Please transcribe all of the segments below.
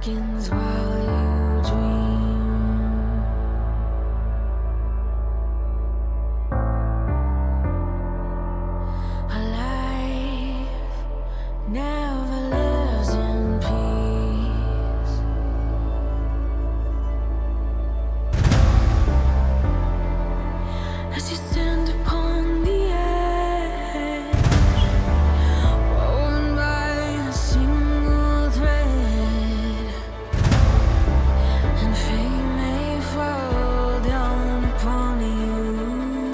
seconds while you dream. A life never lives in peace. As you stand upon the edge, woven by a single thread, and fate may fall down upon you,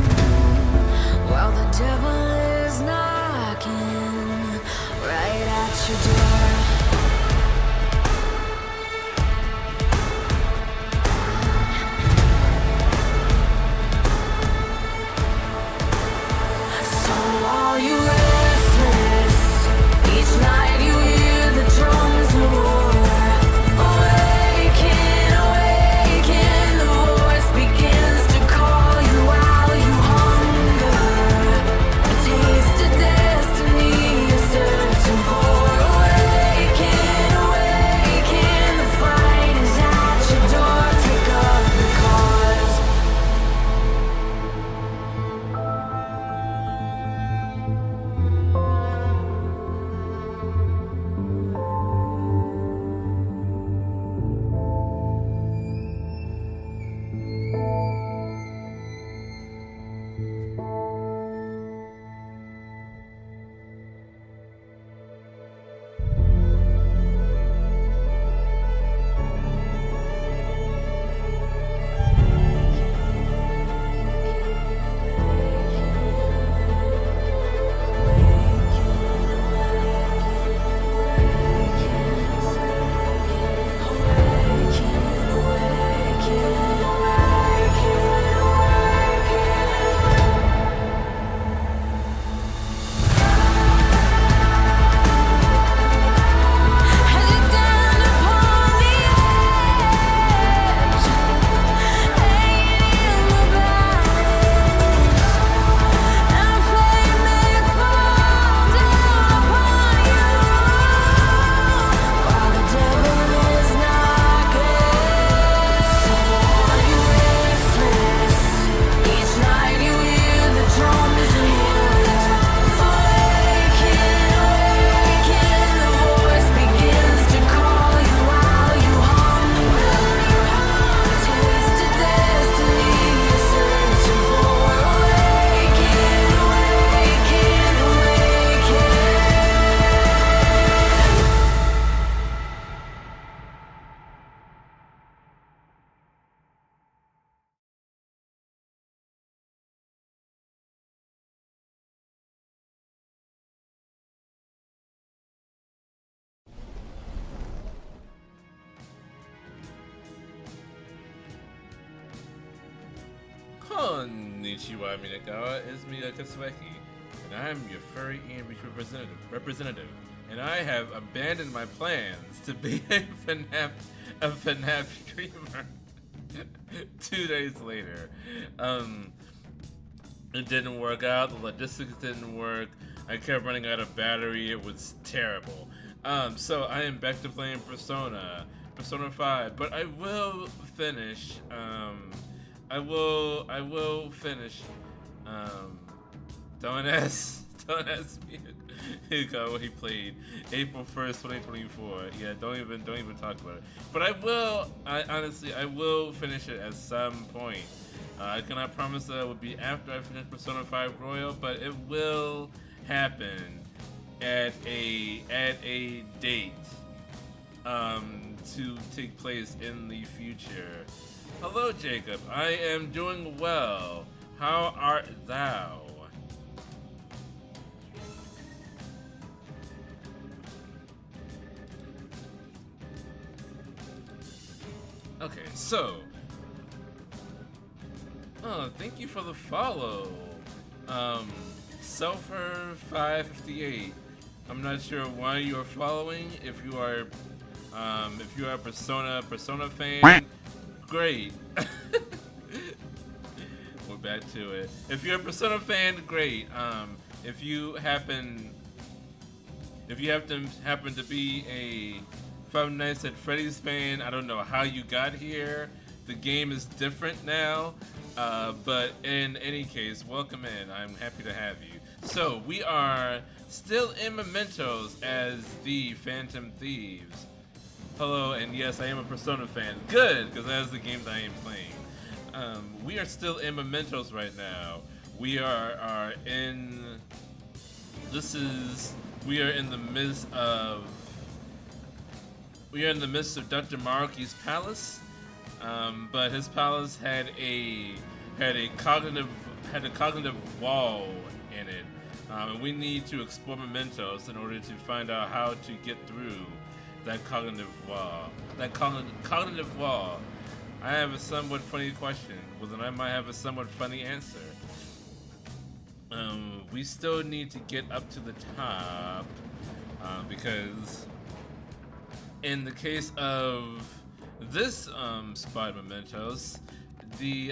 while the devil is knocking right at your door. So are you restless? Each night you hear the drums of war. Awaken, awaken, the voice begins to call you while you hunger. A taste of destiny you're searching for. Awaken, awaken, the fight is at your door. Take up the cause. As you stand upon the edge, hanging in the balance, and flame may fall down upon you, while the devil is knocking. So are you restless? Each night you hear the drums of war. Awaken, awaken, the voice begins to call you while you hunger. A taste of destiny you're searching for. Awaken, awaken, awaken. Konnichiwa, Minagawa. It's me, Katsueki, and I'm your furry English representative. And I have abandoned my plans to be a FNAF streamer 2 days later. It didn't work out. The logistics didn't work. I kept running out of battery. It was terrible. So I am back to playing Persona 5, but I will finish. I will finish. Don't ask me what he played April 1st, 2024. Yeah, don't even talk about it. But I will finish it at some point. I cannot promise that it will be after I finish Persona 5 Royal, but it will happen at a date to take place in the future. Hello, Jacob. I am doing well. How art thou? Okay, so. Oh, thank you for the follow. Selfer 558. I'm not sure why you are following. If you are a Persona fan, great. We're back to it. If you're a Persona fan, great. If you happen to be a Five Nights at Freddy's fan, I don't know how you got here. The game is different now, but in any case, welcome in. I'm happy to have you. So we are still in Mementos as the Phantom Thieves. Hello, and yes, I am a Persona fan. Good, because that's the game that I am playing. We are still in Mementos right now. We are in. We are in the midst of. We are in the midst of Dr. Maruki's palace, but his palace had a cognitive wall in it, and we need to explore Mementos in order to find out how to get through that cognitive wall. Cognitive wall. I have a somewhat funny question. Well, then I might have a somewhat funny answer. We still need to get up to the top because in the case of this spot Mementos, we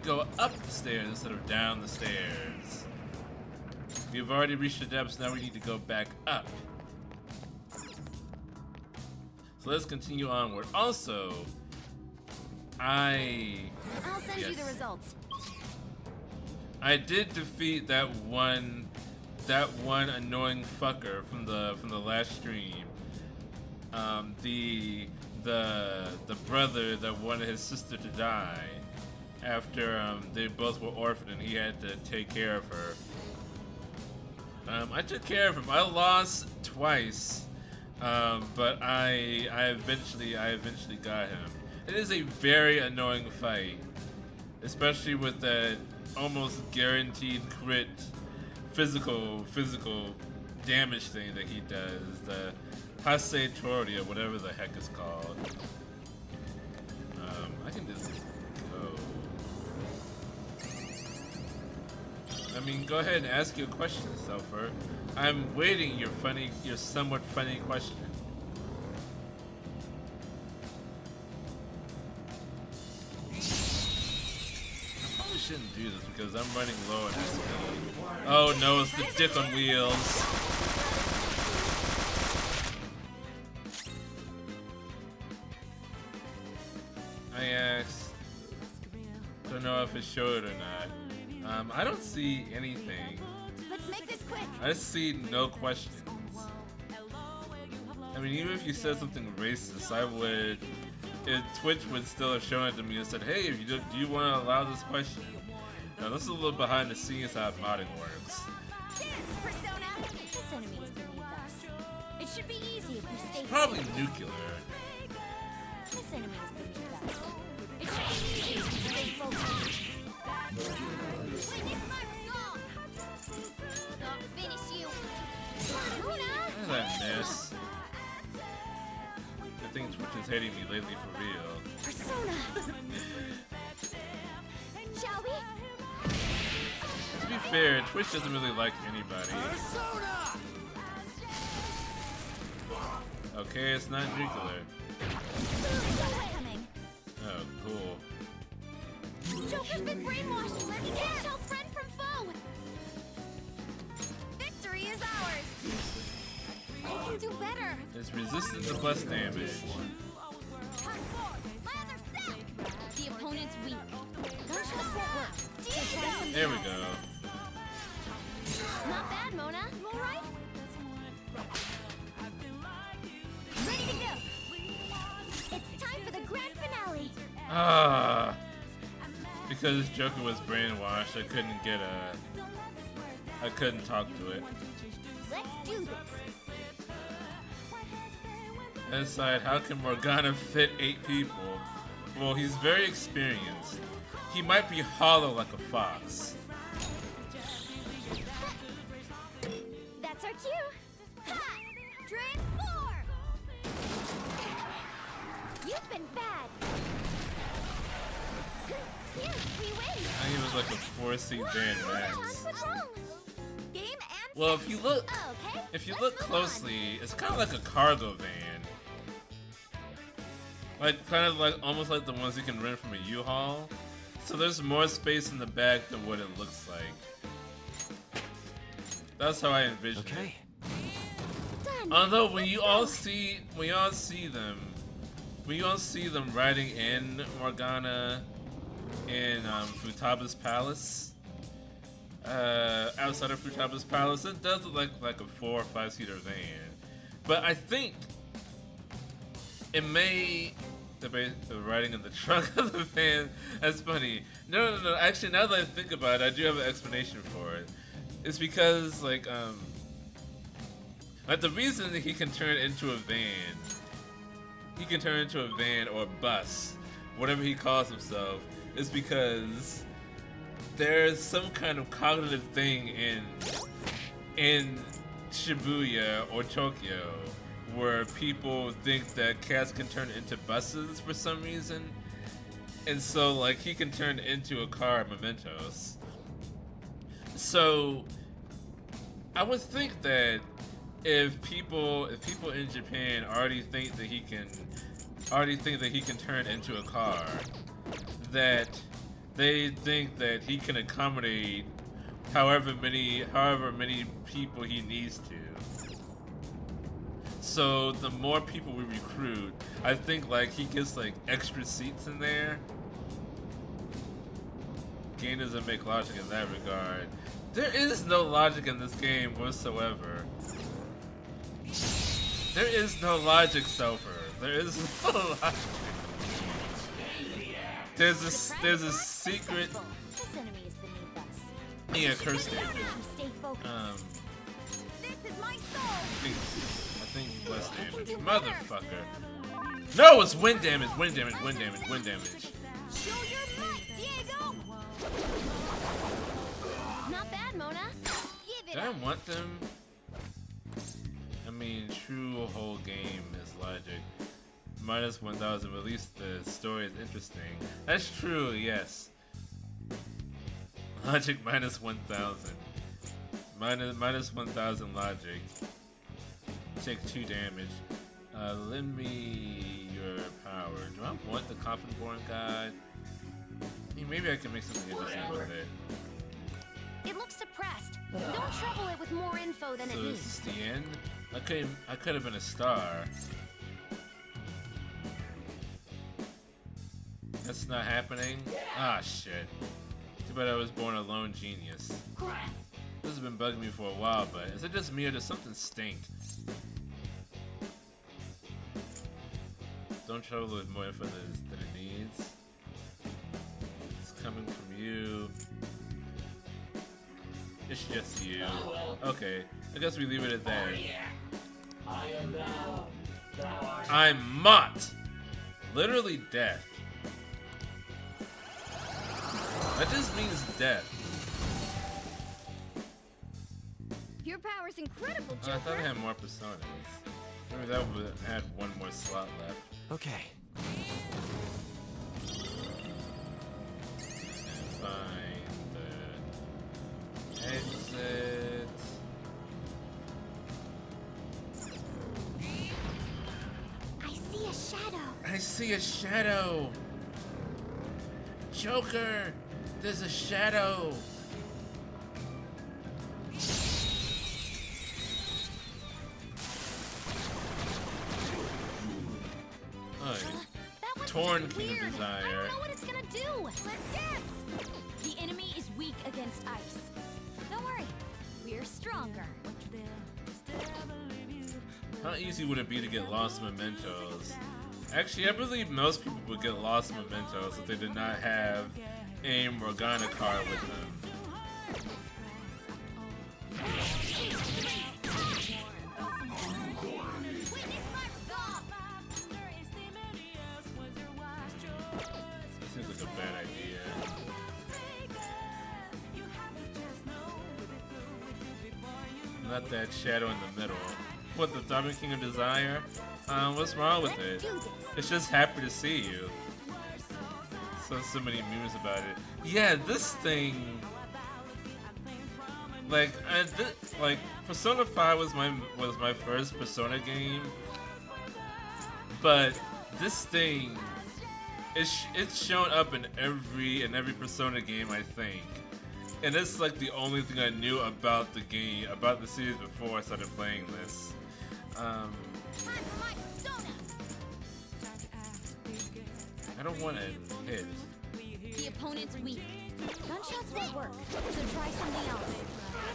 go up the stairs instead of down the stairs. We've already reached the depths. Now we need to go back up. So let's continue onward. Also, I'll send you the results. I did defeat that one annoying fucker from the last stream. The brother that wanted his sister to die after they both were orphaned and he had to take care of her. I took care of him. I lost twice, but I eventually got him. It is a very annoying fight, especially with that almost guaranteed crit physical damage thing that he does, the Hase Tori or whatever the heck it's called. I can just go. I mean, go ahead and ask your question, Selfer. I'm waiting your somewhat funny question. Shouldn't do this because I'm running low on SP. Oh no, it's the dick on wheels. I asked. Don't know if it showed or not. I don't see anything. Let's make this quick. I see no questions. I mean, even if you said something racist, I would. Twitch would still have shown it to me and said, "Hey, if you do you want to allow this question?" Now this is a little behind the scenes how modding works. Cheers, Persona. This enemy is beneath us. It should be easy if we stay. Probably nuclear. This enemy is beneath us. It should be easy if we stay focused. I'll finish you. Persona. Look at that miss. I think Twitch is hating me lately for real. Persona. Shall we? To be fair, Twitch doesn't really like anybody. Okay, it's not nuclear. Oh, cool. Joker's been brainwashed. Let's tell friend from foe. Victory is ours. We can do better. It's resistant to plus damage. The opponent's weak. Gunshots won't work. There we go. Not bad, Mona. You alright? Ready to go. It's time for the grand finale. Ah, because Joker was brainwashed, I couldn't talk to it. Let's do this. Inside, how can Morgana fit 8 people? Well, he's very experienced. He might be hollow like a fox. That's our cue. Ha! Transform! You've been bad. Yes, we win. And he was like a 4-seat Van Max. What's wrong? Game and Well, if you look okay, closely, it's kind of like a cargo van. Like, kind of like, almost like the ones you can rent from a U-Haul. So there's more space in the back than what it looks like. That's how I envision it. Done. Although when you all see them riding in Morgana in Futaba's palace, outside of Futaba's palace, it does look like a 4 or 5 seater van. But I think it may the riding in the trunk of the van. That's funny. No. Actually, now that I think about it, I do have an explanation for it. It's because like the reason that he can turn into a van, or a bus, whatever he calls himself, is because there's some kind of cognitive thing in Shibuya or Tokyo where people think that cats can turn into buses for some reason, and so like he can turn into a car at Mementos. So I would think that if people in Japan already think that he can turn into a car, that they think that he can accommodate however many people he needs to. So the more people we recruit, I think like he gets like extra seats in there. Game doesn't make logic in that regard. There is no logic in this game whatsoever. There is no logic, Selfer. There is no logic. There's a secret. This enemy is beneath us. Yeah, curse damage. Stay focused. This is my soul. I think less damage. Motherfucker. No, it's wind damage. Wind damage. Show your might, Diego. Not bad, Mona. Give it Did I up. want them? I mean, true whole game is logic. Minus 1,000, at least the story is interesting. That's true, yes. Logic minus 1,000. Minus 1,000 logic. Take 2 damage. Lend me your power. Do I want the Coffin-born god? I mean, maybe I can make something interesting with it. It looks suppressed. Don't trouble it with more info than it So is needs. this the end? I could have been a star. That's not happening? Ah, shit. Too bad I was born a lone genius. This has been bugging me for a while, but is it just me or does something stink? Don't trouble with more info than it needs. It's coming from you. It's just you. Okay, I guess we leave it at that. I'm Mott! Literally death. That just means death. Your power's incredible, I Joker. thought I had more personas. Maybe that would have had one more slot left. Okay. Find the exit. I see a shadow. I see a shadow. Joker, there's a shadow. Oh, That one's Torn just King of weird. Desire. I don't know what it's gonna do. Let's dance. The enemy is weak against ice. Don't worry, we're stronger. how easy would it be to get lost mementos? Actually, I believe most people would get lost mementos if they did not have a Morgana card with them. Seems like a bad idea. Not that shadow in the middle. What, the Diamond King of Desire? What's wrong with it? It's just happy to see you. So many memes about it. Yeah, this thing. Like, Persona 5 was my first Persona game, but this thing, it's shown up in every Persona game, I think. And it's like the only thing I knew about the game, about the series before I started playing this. Time for my persona. I don't want to hit. The opponent's weak. Gunshots won't work, so try something else.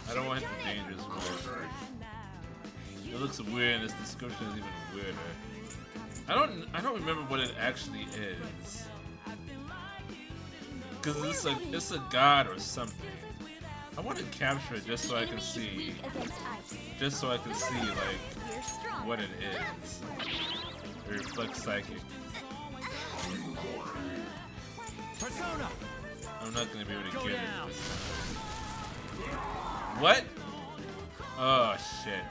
I don't want to hit the dangerous one. It looks weird, and this description is even weirder. I don't remember what it actually is. Cause it's a god or something. I want to capture it just so I can see. Just so I can see like what it is. It reflects psychic. Persona. I'm not gonna be able to get it this time. What? Oh shit.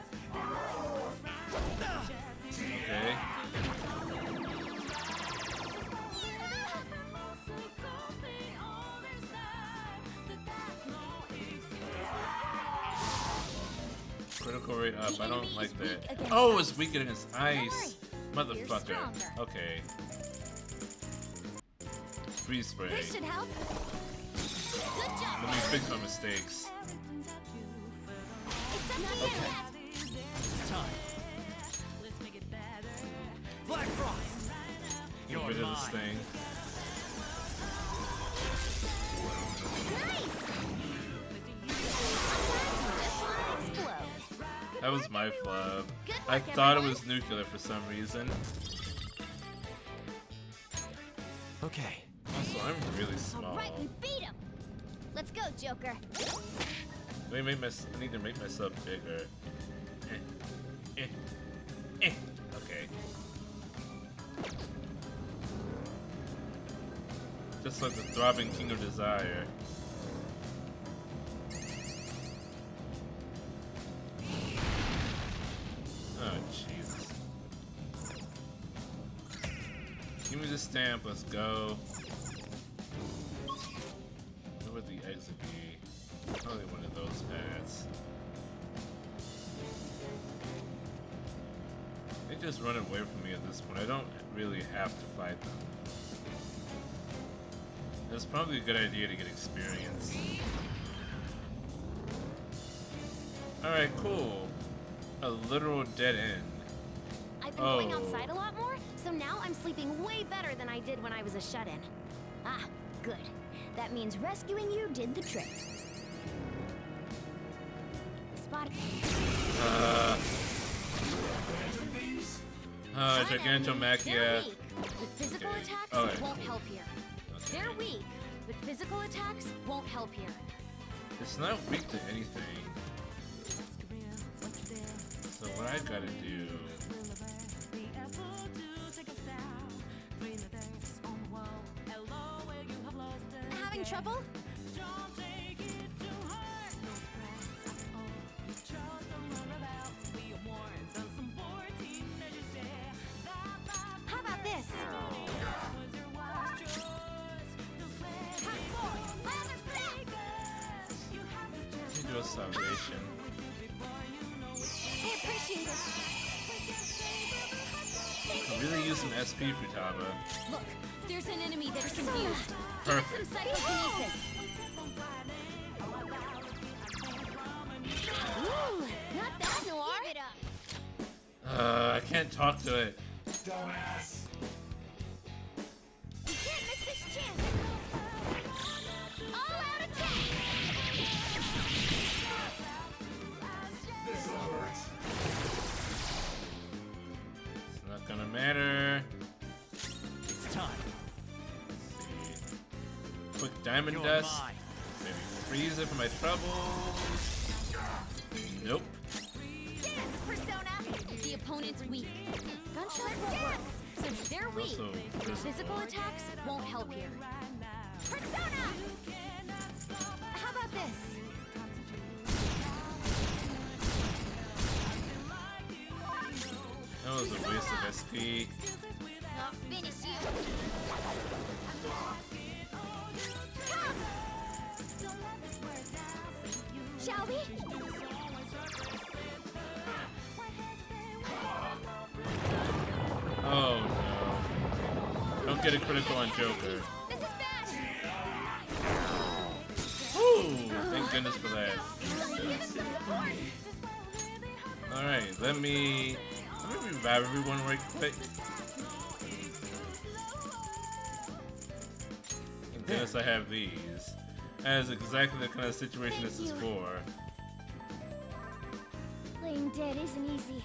Okay. Critical rate up. I don't like that. Oh, it's weak against ice. Motherfucker. Okay. Freeze spray. This should help. Good job. Let me fix my mistakes. It's time. Black Frost. Get rid of this thing. That was my flub. I thought it was nuclear for some reason. Okay. Also, I'm really small. All right, we beat him. Let's go, Joker. I need to make myself bigger. Okay. Just like the throbbing King of Desire. Oh, Jesus. Give me the stamp, let's go. Where would the exit be? Probably one of those paths. They just run away from me at this point. I don't really have to fight them. It's probably a good idea to get experience. Alright, cool. A literal dead end. I've been going outside a lot more, so now I'm sleeping way better than I did when I was a shut-in. Ah, good. That means rescuing you did the trick. Spot. Gigantomachia. They're weak, but physical Okay. attacks Alright. won't help here. Okay. They're weak, but physical attacks won't help here. It's not weak to anything. So what I gotta do? Having trouble? How about this? Let me do a salvation. I appreciate it. I really use some SP Futaba. Look, there's an enemy that's confused. Perfect. Some psychokinesis. Ooh, not that noir. Give it up. I can't talk to it. Dumbass. You can't miss this chance. All out attack. This hurts. It's not gonna matter. It's time. Let's see. Quick diamond You're dust. mine. Maybe freeze it for my troubles. Nope. Dance, Persona. The opponent's weak. Gunshots won't work. Since they're weak, Also, physical attacks won't help here. Persona! How about this? that was a waste of SP. I'll finish you. Come! Shall we? Oh no. Don't get a critical on Joker. This is bad. Woo! Thank goodness for that. Alright, let me Let me revive everyone right quick. And yes, I have these. That is exactly the kind of situation this is for. Playing dead isn't easy.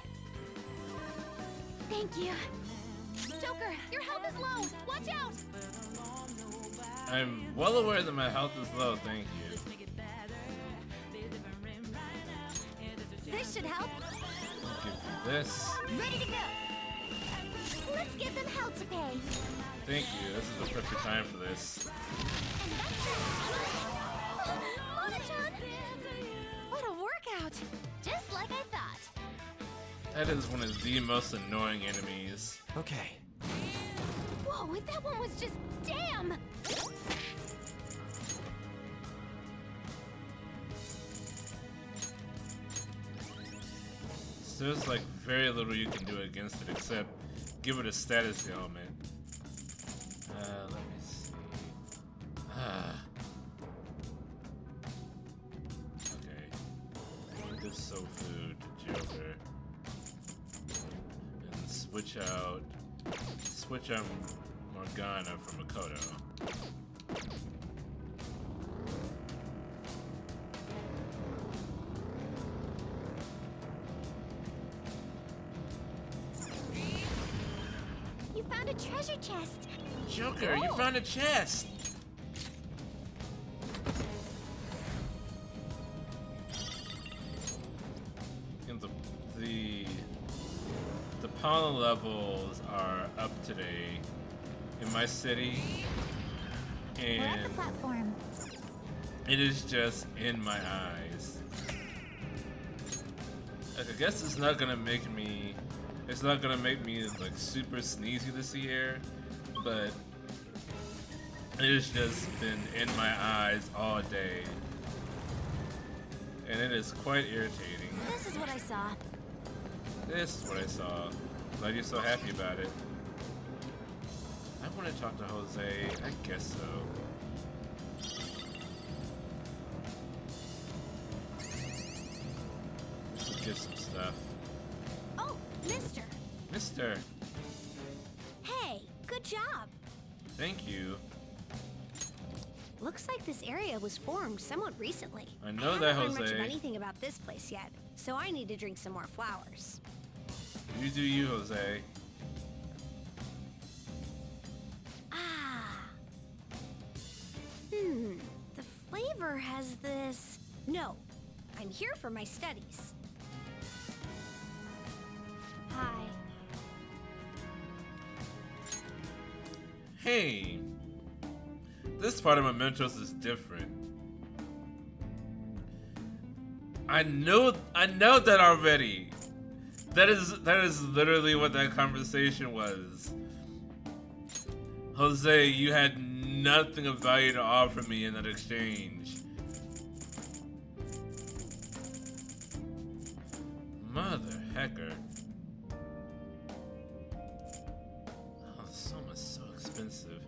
Thank you. Joker, your health is low. Watch out. I'm well aware that my health is low, thank you. This should help. I'll give you this. Ready to go. Let's give them hell to pay. Thank you, this is the perfect time for this. And that's it. Monotone. What a workout. Just like I thought. That is one of the most annoying enemies. Okay. Whoa, that one was just damn. So there's like very little you can do against it except give it a status element. Let me see. Okay. Good soul food, Joker. And switch out Morgana from Makoto. You found a treasure chest. Joker, you found a chest! And the pollen levels are up today in my city, We're at the and platform. it is just in my eyes. Like, I guess it's not gonna make me like super sneezy this year, but it has just been in my eyes all day, and it is quite irritating. This is what I saw. This is what I saw. Glad you're so happy about it. I want to talk to Jose. I guess so. Let's get some stuff. Oh, mister. Mister, Hey, good job. thank you. Looks like this area was formed somewhat recently. I know haven't that, learned much of Jose. anything about this place yet, so I need to drink some more flowers. You do you, Jose. Ah. The flavor has this. No, I'm here for my studies. Hi. Hey, this part of Mementos is different. I know that already. That is literally what that conversation was. Jose, you had nothing of value to offer me in that exchange. Mother hecker. Oh, so much so expensive.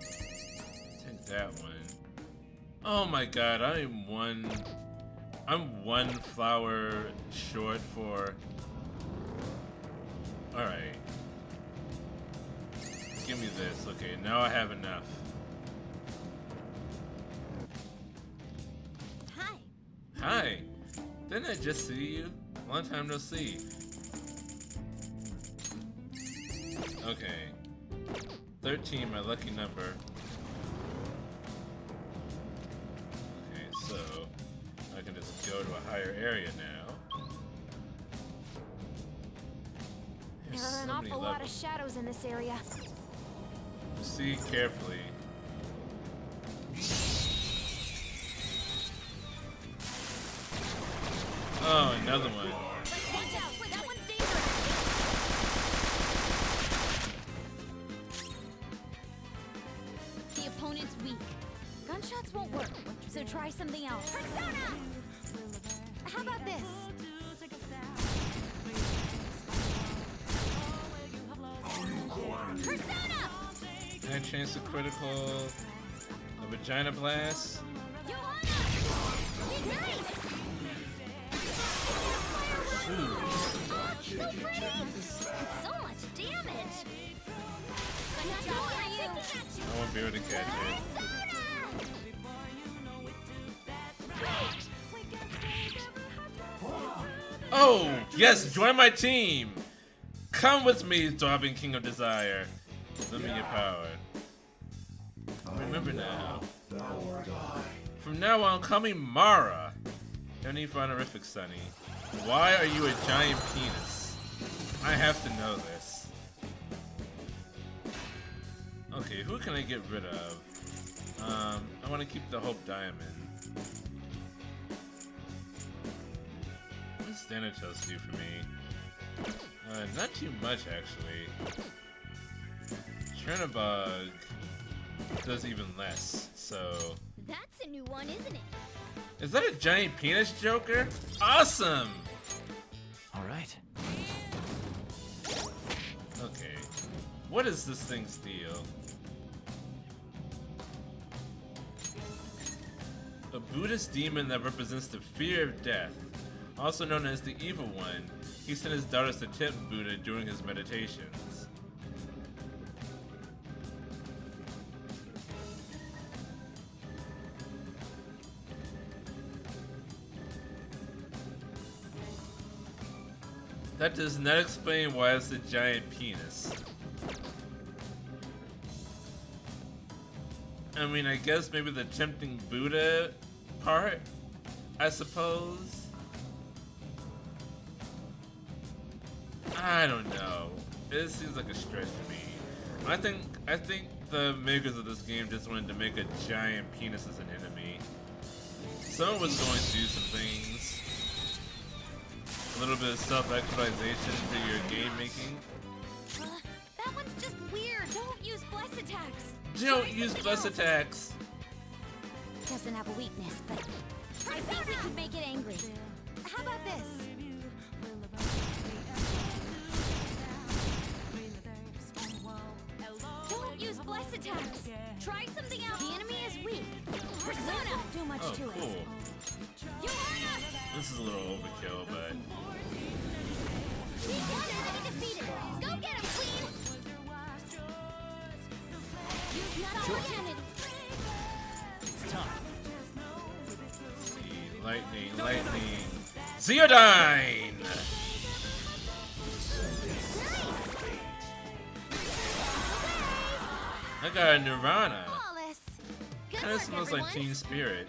Take that one. Oh my god, I'm one flower short for. Alright. Give me this. Okay, now I have enough. Hi. Hi. Didn't I just see you? Long time no see. Okay. 13, my lucky number. Okay, so I can just go to a higher area now. There's There are an so many awful lot of levels. shadows in this area. Proceed carefully. Oh, another one. Watch out! That one's dangerous! The opponent's weak. Gunshots won't work, so try something else. Persona! How about this? Persona! Can I chance the critical? A vagina blast? Johanna! Nice! Oh, so pretty! So much damage! Good job, Ryu! I won't be able to catch it. Oh, yes, join my team! Come with me, throbbing King of Desire. Let me get powered. Remember now. From now on, call me Mara. Any honorific, Sonny. Why are you a giant penis? I have to know this. Okay, who can I get rid of? I want to keep the Hope Diamond. What does Thanatos do for me? Not too much, actually. Chernabog does even less, so... That's a new one, isn't it? Is that a giant penis Joker? Awesome! Alright. Okay. What is this thing's deal? A Buddhist demon that represents the fear of death, also known as the Evil One. He sent his daughters to tempt Buddha during his meditations. That does not explain why it's a giant penis. I mean, I guess maybe the tempting Buddha part, I suppose. I don't know. It seems like a stretch to me. I think the makers of this game just wanted to make a giant penis as an enemy. Someone was going to do some things. A little bit of self-actualization to your game making. That one's just weird. Don't use bless attacks. Don't use bless attacks. Doesn't have a weakness, but I think we could make it angry. How about this? Don't use bless attacks. Try something else. The enemy is weak. Persona. Do much Oh, to it. cool. You want us? This is a little overkill, but One enemy defeated. Go get him, Queen. Use that opportunity. It's time. see, lightning. Zeodyne! I got a Nirvana. Flawless. Good Kinda work, smells everyone. like Teen Spirit.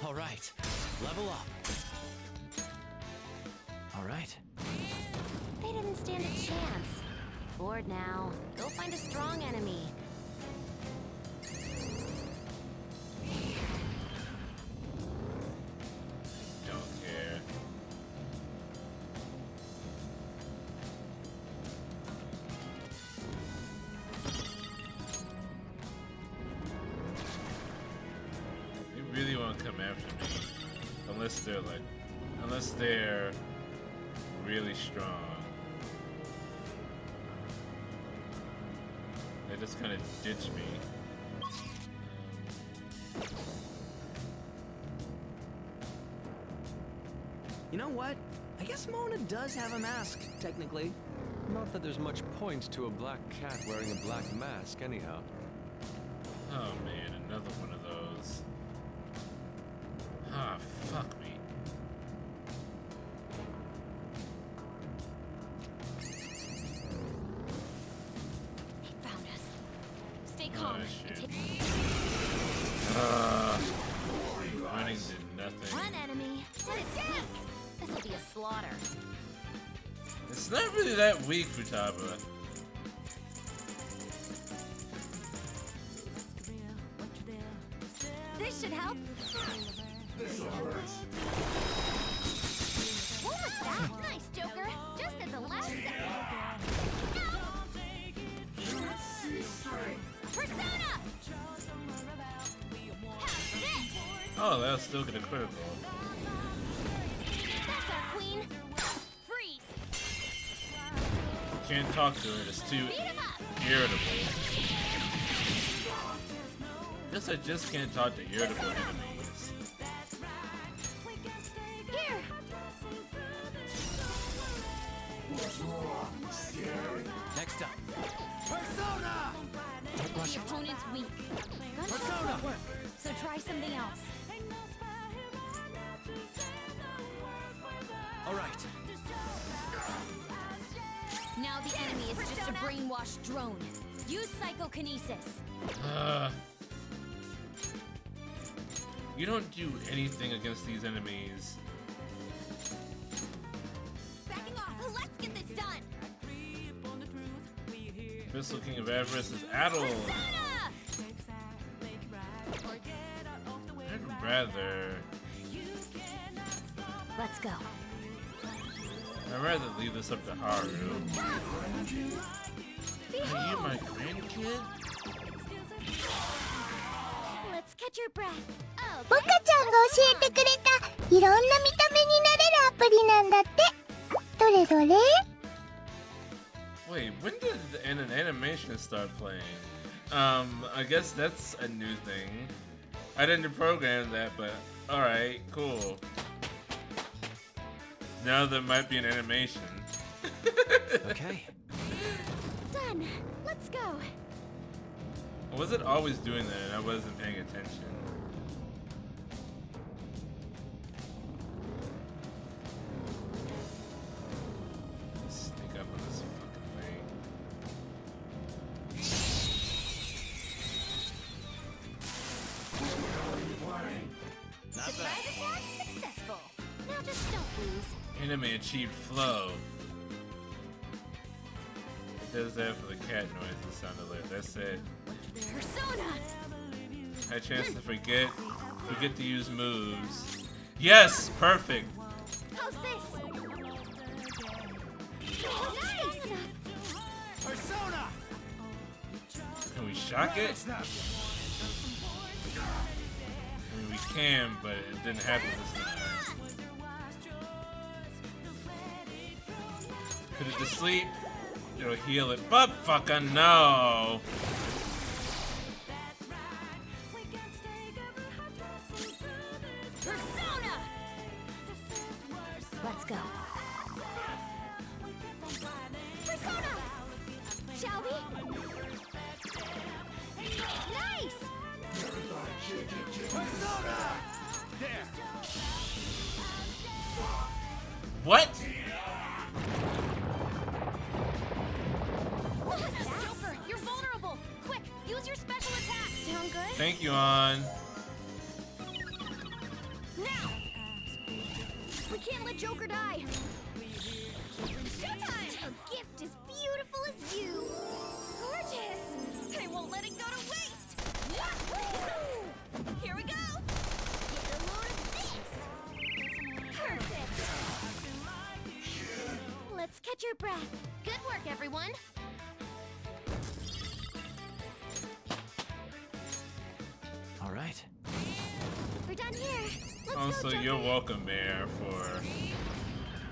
Alright. Level up. Alright. They didn't stand a chance. Bored now. Go find a strong enemy. Don't care. They really won't come after me. Unless they're really strong. They just kind of ditch me. You know what? I guess Mona does have a mask, technically. Not that there's much point to a black cat wearing a black mask, anyhow. Oh man, another one of those. Ah, fuck me. He found us. Stay calm. Oh, shit. and take Running did nothing. one enemy. Let it speak. This will be a slaughter. It's not really that weak, Vtuber. This should help. What was that? Nice, Joker. Just at the last second. Persona! How's this? Oh, that'll still get a critical. That's our queen. Freeze. Can't talk to her, it's too Beat him up. irritable. Guess I just can't talk to irritable enemies. Here. try something else. All right. Now the enemy is just a brainwashed drone. Use psychokinesis. You don't do anything against these enemies. Backing off. Let's get this done. Crystal King of Avarice is Adol. Persona! I'd rather. Let's go. I'd rather leave this up to Haru. Are you my grandkid? Let's catch your breath. Oh, ボカちゃんが教えてくれたいろんな見た目になれるアプリなんだって。どれどれ？ Wait, when did an animation start playing? I guess that's a new thing. I didn't program that, but alright, cool. Now there might be an animation. Okay. done. Let's go. Was it always doing that and I wasn't paying attention? Sneak up on this fucking thing. Not Surprise bad. attack successful. Now just don't lose. Enemy achieved flow. It does that for the cat noise and sound alert. That's it. Persona! High chance to forget to use moves. Yes, perfect. How's this? Nice! Persona! Can we shock it? I mean, we can, but it didn't happen this time. Put it to sleep. It'll heal it. But fucking no! Persona! Let's go. Persona! Shall we? Nice! There! What? Joker, you're vulnerable! Quick, use your special attack! Sound good? Thank you, On. Now! We can't let Joker die! Showtime! A gift as beautiful as you! Gorgeous! I won't let it go to waste! Here we go! Get a load of this! Perfect! Let's catch your breath. Good work, everyone! All right. We're done here. Let's Also, go, you're Joker. welcome, Mayor, for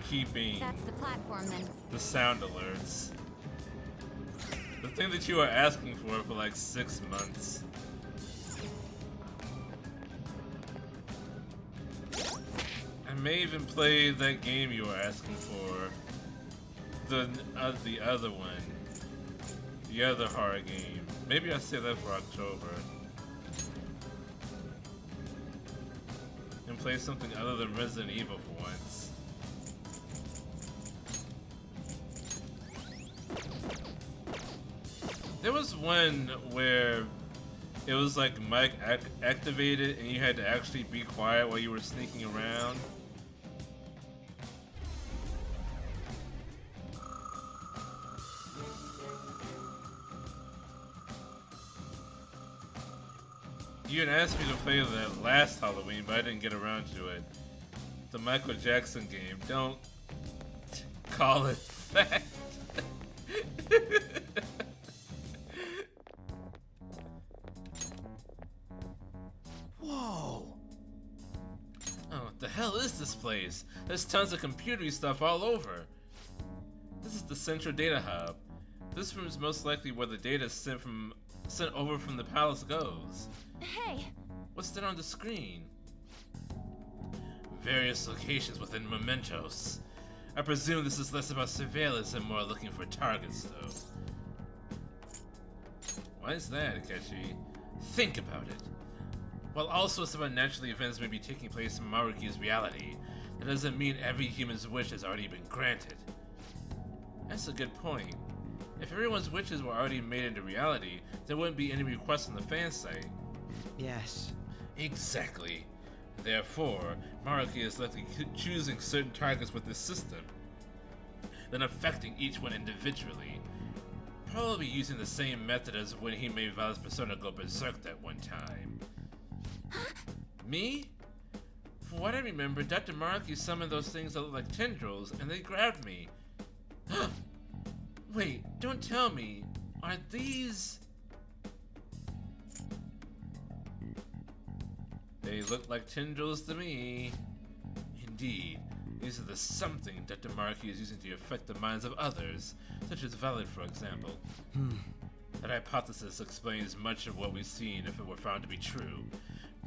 keeping That's the platform then. the sound alerts. The thing that you were asking for like 6 months. I may even play that game you were asking for. The other one. The other horror game. Maybe I'll save that for October. And play something other than Resident Evil for once. There was one where it was like mic activated and you had to actually be quiet while you were sneaking around. You had asked me to play that last Halloween, but I didn't get around to it. The Michael Jackson game. Don't call it that. Whoa! Oh, what the hell is this place? There's tons of computery stuff all over. This is the central data hub. This room is most likely where the data sent over from the palace goes. Hey, What's that on the screen? Various locations within mementos. I presume this is less about surveillance and more looking for targets, though. Why is that, Akechi? Think about it. While all sorts of unnatural events may be taking place in Maruki's reality, that doesn't mean every human's wish has already been granted. That's a good point. If everyone's wishes were already made into reality, there wouldn't be any requests on the fan site. Yes. Exactly. Therefore, Maruki is likely choosing certain targets with this system, then affecting each one individually. Probably using the same method as when he made Val's persona go berserk that one time. Me? From what I remember, Dr. Maruki summoned those things that look like tendrils, and they grabbed me. Wait, don't tell me. Are these... They look like tendrils to me. Indeed, these are the something Dr. Maruki is using to affect the minds of others, such as Valid, for example. That hypothesis explains much of what we've seen if it were found to be true.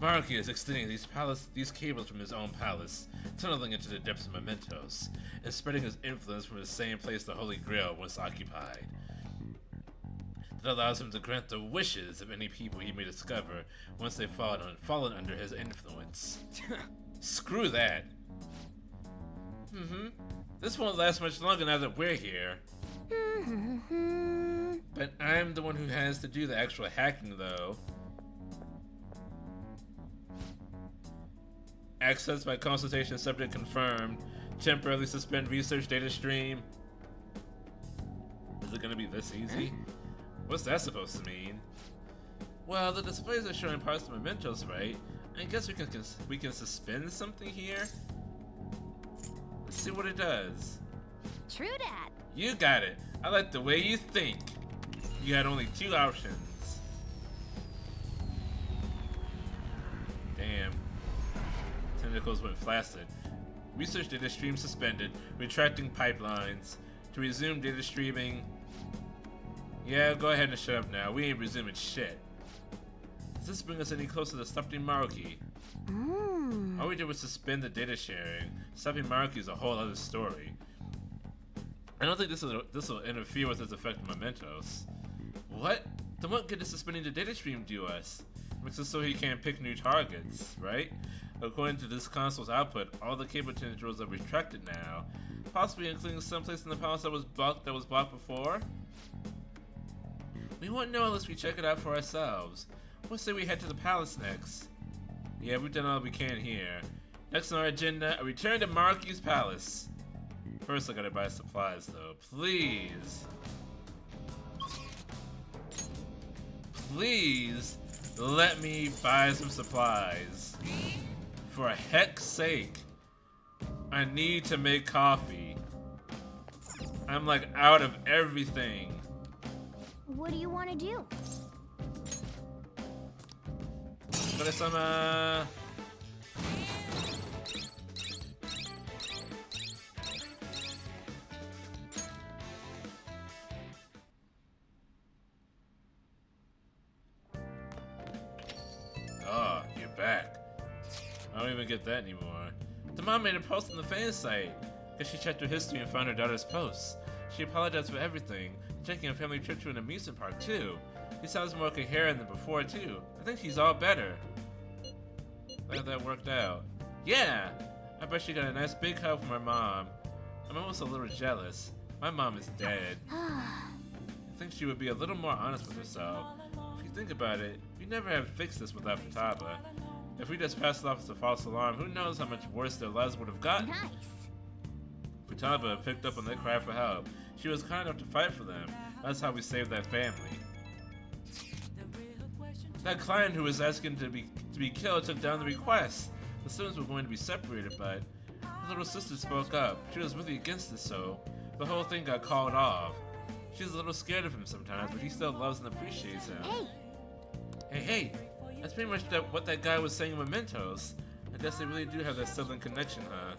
Maruki is extending these cables from his own palace, tunneling into the depths of mementos, and spreading his influence from the same place the Holy Grail once occupied. That allows him to grant the wishes of any people he may discover once they've fallen under his influence. Screw that. This won't last much longer now that we're here. But I'm the one who has to do the actual hacking, though. Access by consultation subject confirmed. Temporarily suspend research data stream. Is it gonna be this easy? What's that supposed to mean? Well, the displays are showing parts of mementos, right? I guess we can suspend something here. Let's see what it does. True dat. You got it. I like the way you think. You had only 2 options. Damn. Tentacles went flaccid. Research data stream suspended. Retracting pipelines. To resume data streaming. Yeah, go ahead and shut up now. We ain't resuming shit. Does this bring us any closer to stopping Maruki? All we did was suspend the data sharing. Stopping Maruki is a whole other story. I don't think this will interfere with his effect on mementos. What? Then what good does suspending the data stream do us? Makes it so he can't pick new targets, right? According to this console's output, all the cable tendrils are retracted now, possibly including someplace in the palace that was blocked before. We won't know unless we check it out for ourselves. We'll say we head to the palace next. Yeah, we've done all we can here. Next on our agenda, a return to Maruki's palace. First, I gotta buy supplies, though. Please. Please let me buy some supplies. For heck's sake. I need to make coffee. I'm like out of everything. What do you want to do? Kore-sama. Oh, you're back. I don't even get that anymore. The mom made a post on the fan site because she checked her history and found her daughter's posts. She apologized for everything, taking a family trip to an amusement park too. He sounds more coherent than before too. I think she's all better. Glad that worked out. Yeah! I bet she got a nice big hug from her mom. I'm almost a little jealous. My mom is dead. I think she would be a little more honest with herself. If you think about it, we never have fixed this without Vtuber. If we just passed it off as a false alarm, who knows how much worse their lives would have gotten. Nice. Vtuber picked up on their cry for help. She was kind enough to fight for them. That's how we saved that family. That client who was asking to be killed took down the request. The students were going to be separated, but the little sister spoke up. She was really against it, so the whole thing got called off. She's a little scared of him sometimes, but he still loves and appreciates him. Hey, that's pretty much what that guy was saying in Mementos. I guess they really do have that sibling connection, huh?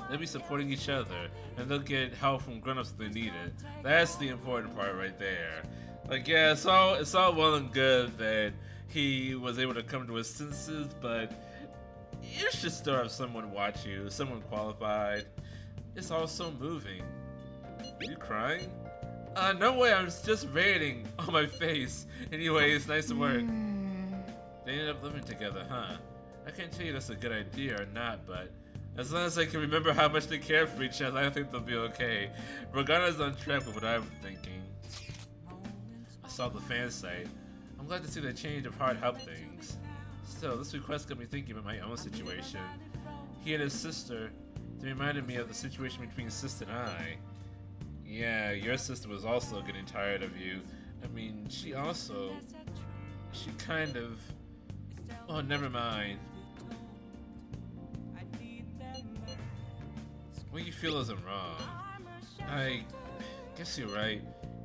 They'll be supporting each other, and they'll get help from grown-ups if they need it. That's the important part right there. Like, yeah, it's all well and good that he was able to come to his senses, but you should still have someone watch you, someone qualified. It's all so moving. Are you crying? No way, I'm just radiating on my face. Anyway, it's nice to work. They ended up living together, huh? I can't tell you that's a good idea or not, but as long as I can remember how much they care for each other, I think they'll be okay. Morgana's on track with what I'm thinking. I saw the fan site. I'm glad to see that change of heart help things. Still, this request got me thinking about my own situation. He and his sister, they reminded me of the situation between Sis and I. Yeah, your sister was also getting tired of you. I mean, she kind of... Oh, never mind. What you feel isn't wrong. I guess you're right.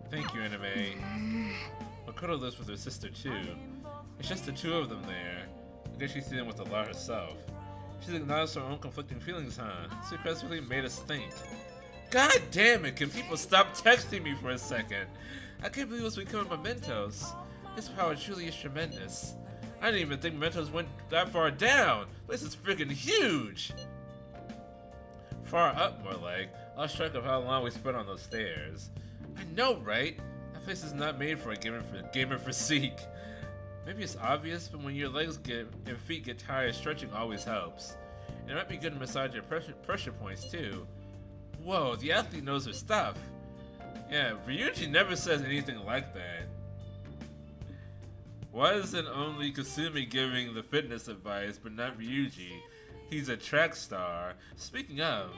Thank you, Anime. Makoto lives with her sister too. It's just the two of them there. I guess she's dealing with a lot herself. She's acknowledged her own conflicting feelings, huh? This request really made us think. God damn it, can people stop texting me for a second? I can't believe what's becoming Mementos. His power truly is tremendous. I didn't even think Mementos went that far down. This is freaking huge. Far up, more like. Lost track of how long we spent on those stairs. I know, right? That place is not made for a gamer physique. Maybe it's obvious, but when your legs and feet get tired, stretching always helps. And it might be good to massage your pressure points too. Whoa, the athlete knows her stuff. Yeah, Ryuji never says anything like that. Why isn't only Kasumi giving the fitness advice, but not Ryuji? He's a track star. Speaking of,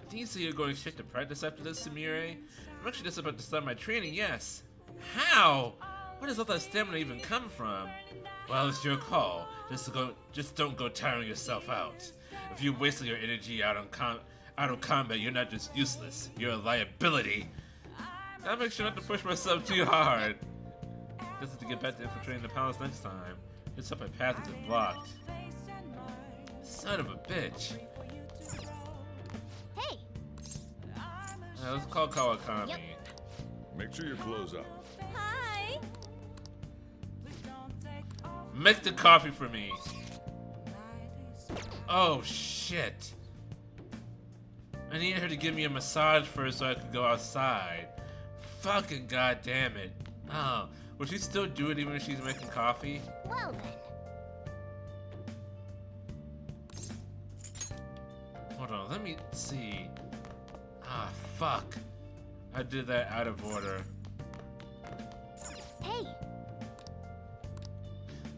did you say you're going straight to practice after this, Sumire? I'm actually just about to start my training, yes. How? Where does all that stamina even come from? Well, it's your call. Just don't go tiring yourself out. If you waste your energy out of combat, you're not just useless. You're a liability. I'll make sure not to push myself too hard. Just to get back to infiltrating the palace next time. Just hope my path isn't blocked. Son of a bitch. Hey! Let's call Kawakami. Yep. Make sure your clothes up. Hi! Make the coffee for me. Oh shit. I needed her to give me a massage first so I could go outside. Fucking goddamn it. Oh, will she still do it even if she's making coffee? Well then. Hold on, let me see. Ah, fuck. I did that out of order. Hey!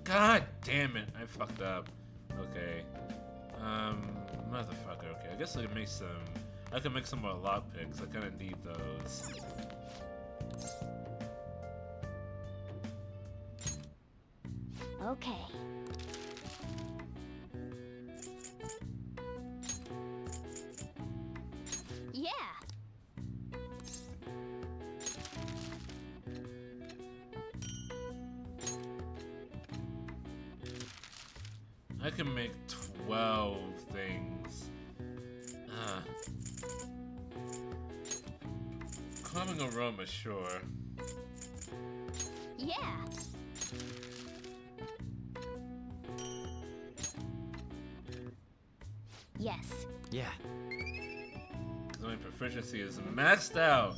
God damn it, I fucked up. Okay. Motherfucker, okay. I guess I can make some more lockpicks. I kinda need those. Okay. Yeah! I can make 12 things. Calming aroma, sure. Yeah! Yes. Yeah. My proficiency is maxed out.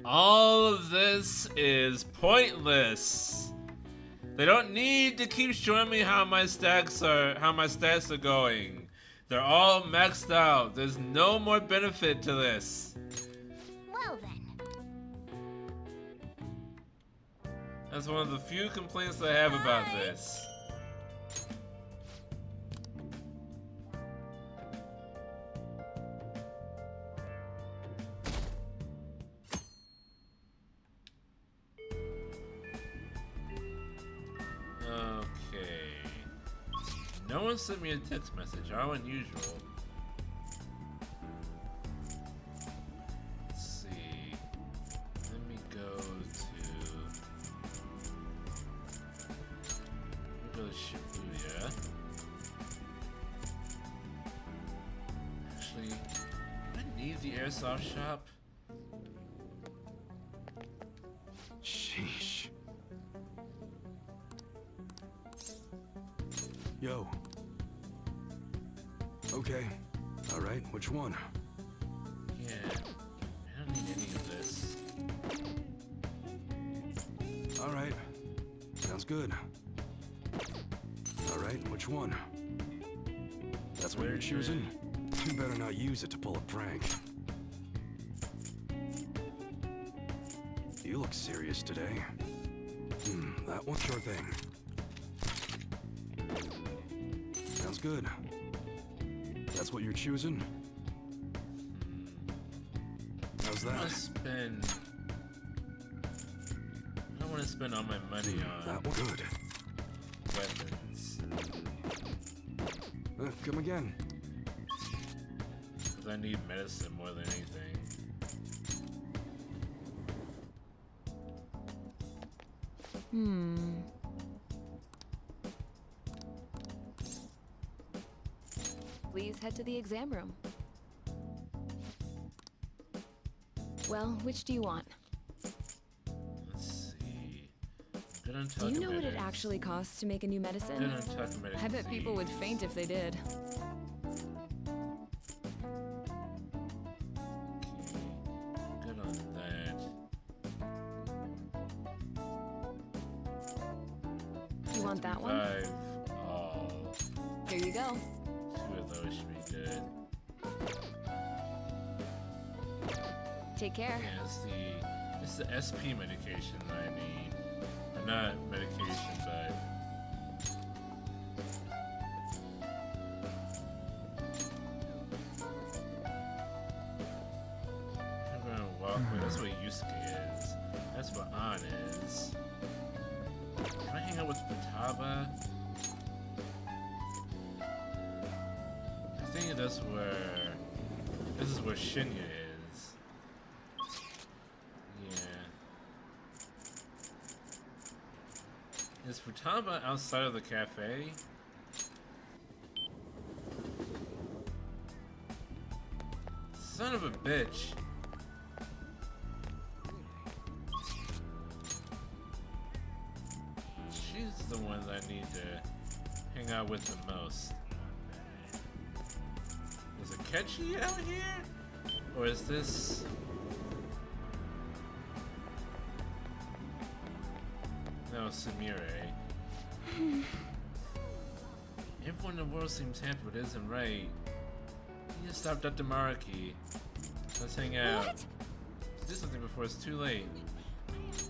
All of this is pointless. They don't need to keep showing me how my stats are going. They're all maxed out. There's no more benefit to this. Well then. That's one of the few complaints I have about this. No one sent me a text message. How unusual. Let's see. Let me go to Shibuya. Actually, do I need the airsoft shop? Sheesh. Yo. Okay. All right. Which one? Yeah. I don't need any of this. All right. good. Alright, which one? That's what you're choosing? You better not use it to pull a prank. You look serious today. That one, sure thing. Sounds good. That's what you're choosing? How's I that? want to spend all my money on That one, good. weapons. Come again. Because I need medicine more than anything. Please head to the exam room. Well, which do you want? Let's see. Good on Do you know what it Tuckamedics. actually costs to make a new Good medicine? on Tuckamedics I bet people would disease. faint if they did. Good on that. You want that one? Revive all. Here you go. Two of those should be good. Take care. Yeah, it's the SP medication that I need. Or not medication, but I'm gonna walk away. That's what Yusuke is. That's what An is. Can I hang out with Vtuber? I think this is where Shinya is. Yeah. Is Futaba outside of the cafe? Son of a bitch. She's the one that I need to hang out with the most. Is it Ketchy out here? Or is this... No, Sumire. Everyone in the world seems happy, but it isn't right. You just stopped at Maraki. Let's hang out. What? Do something before it's too late.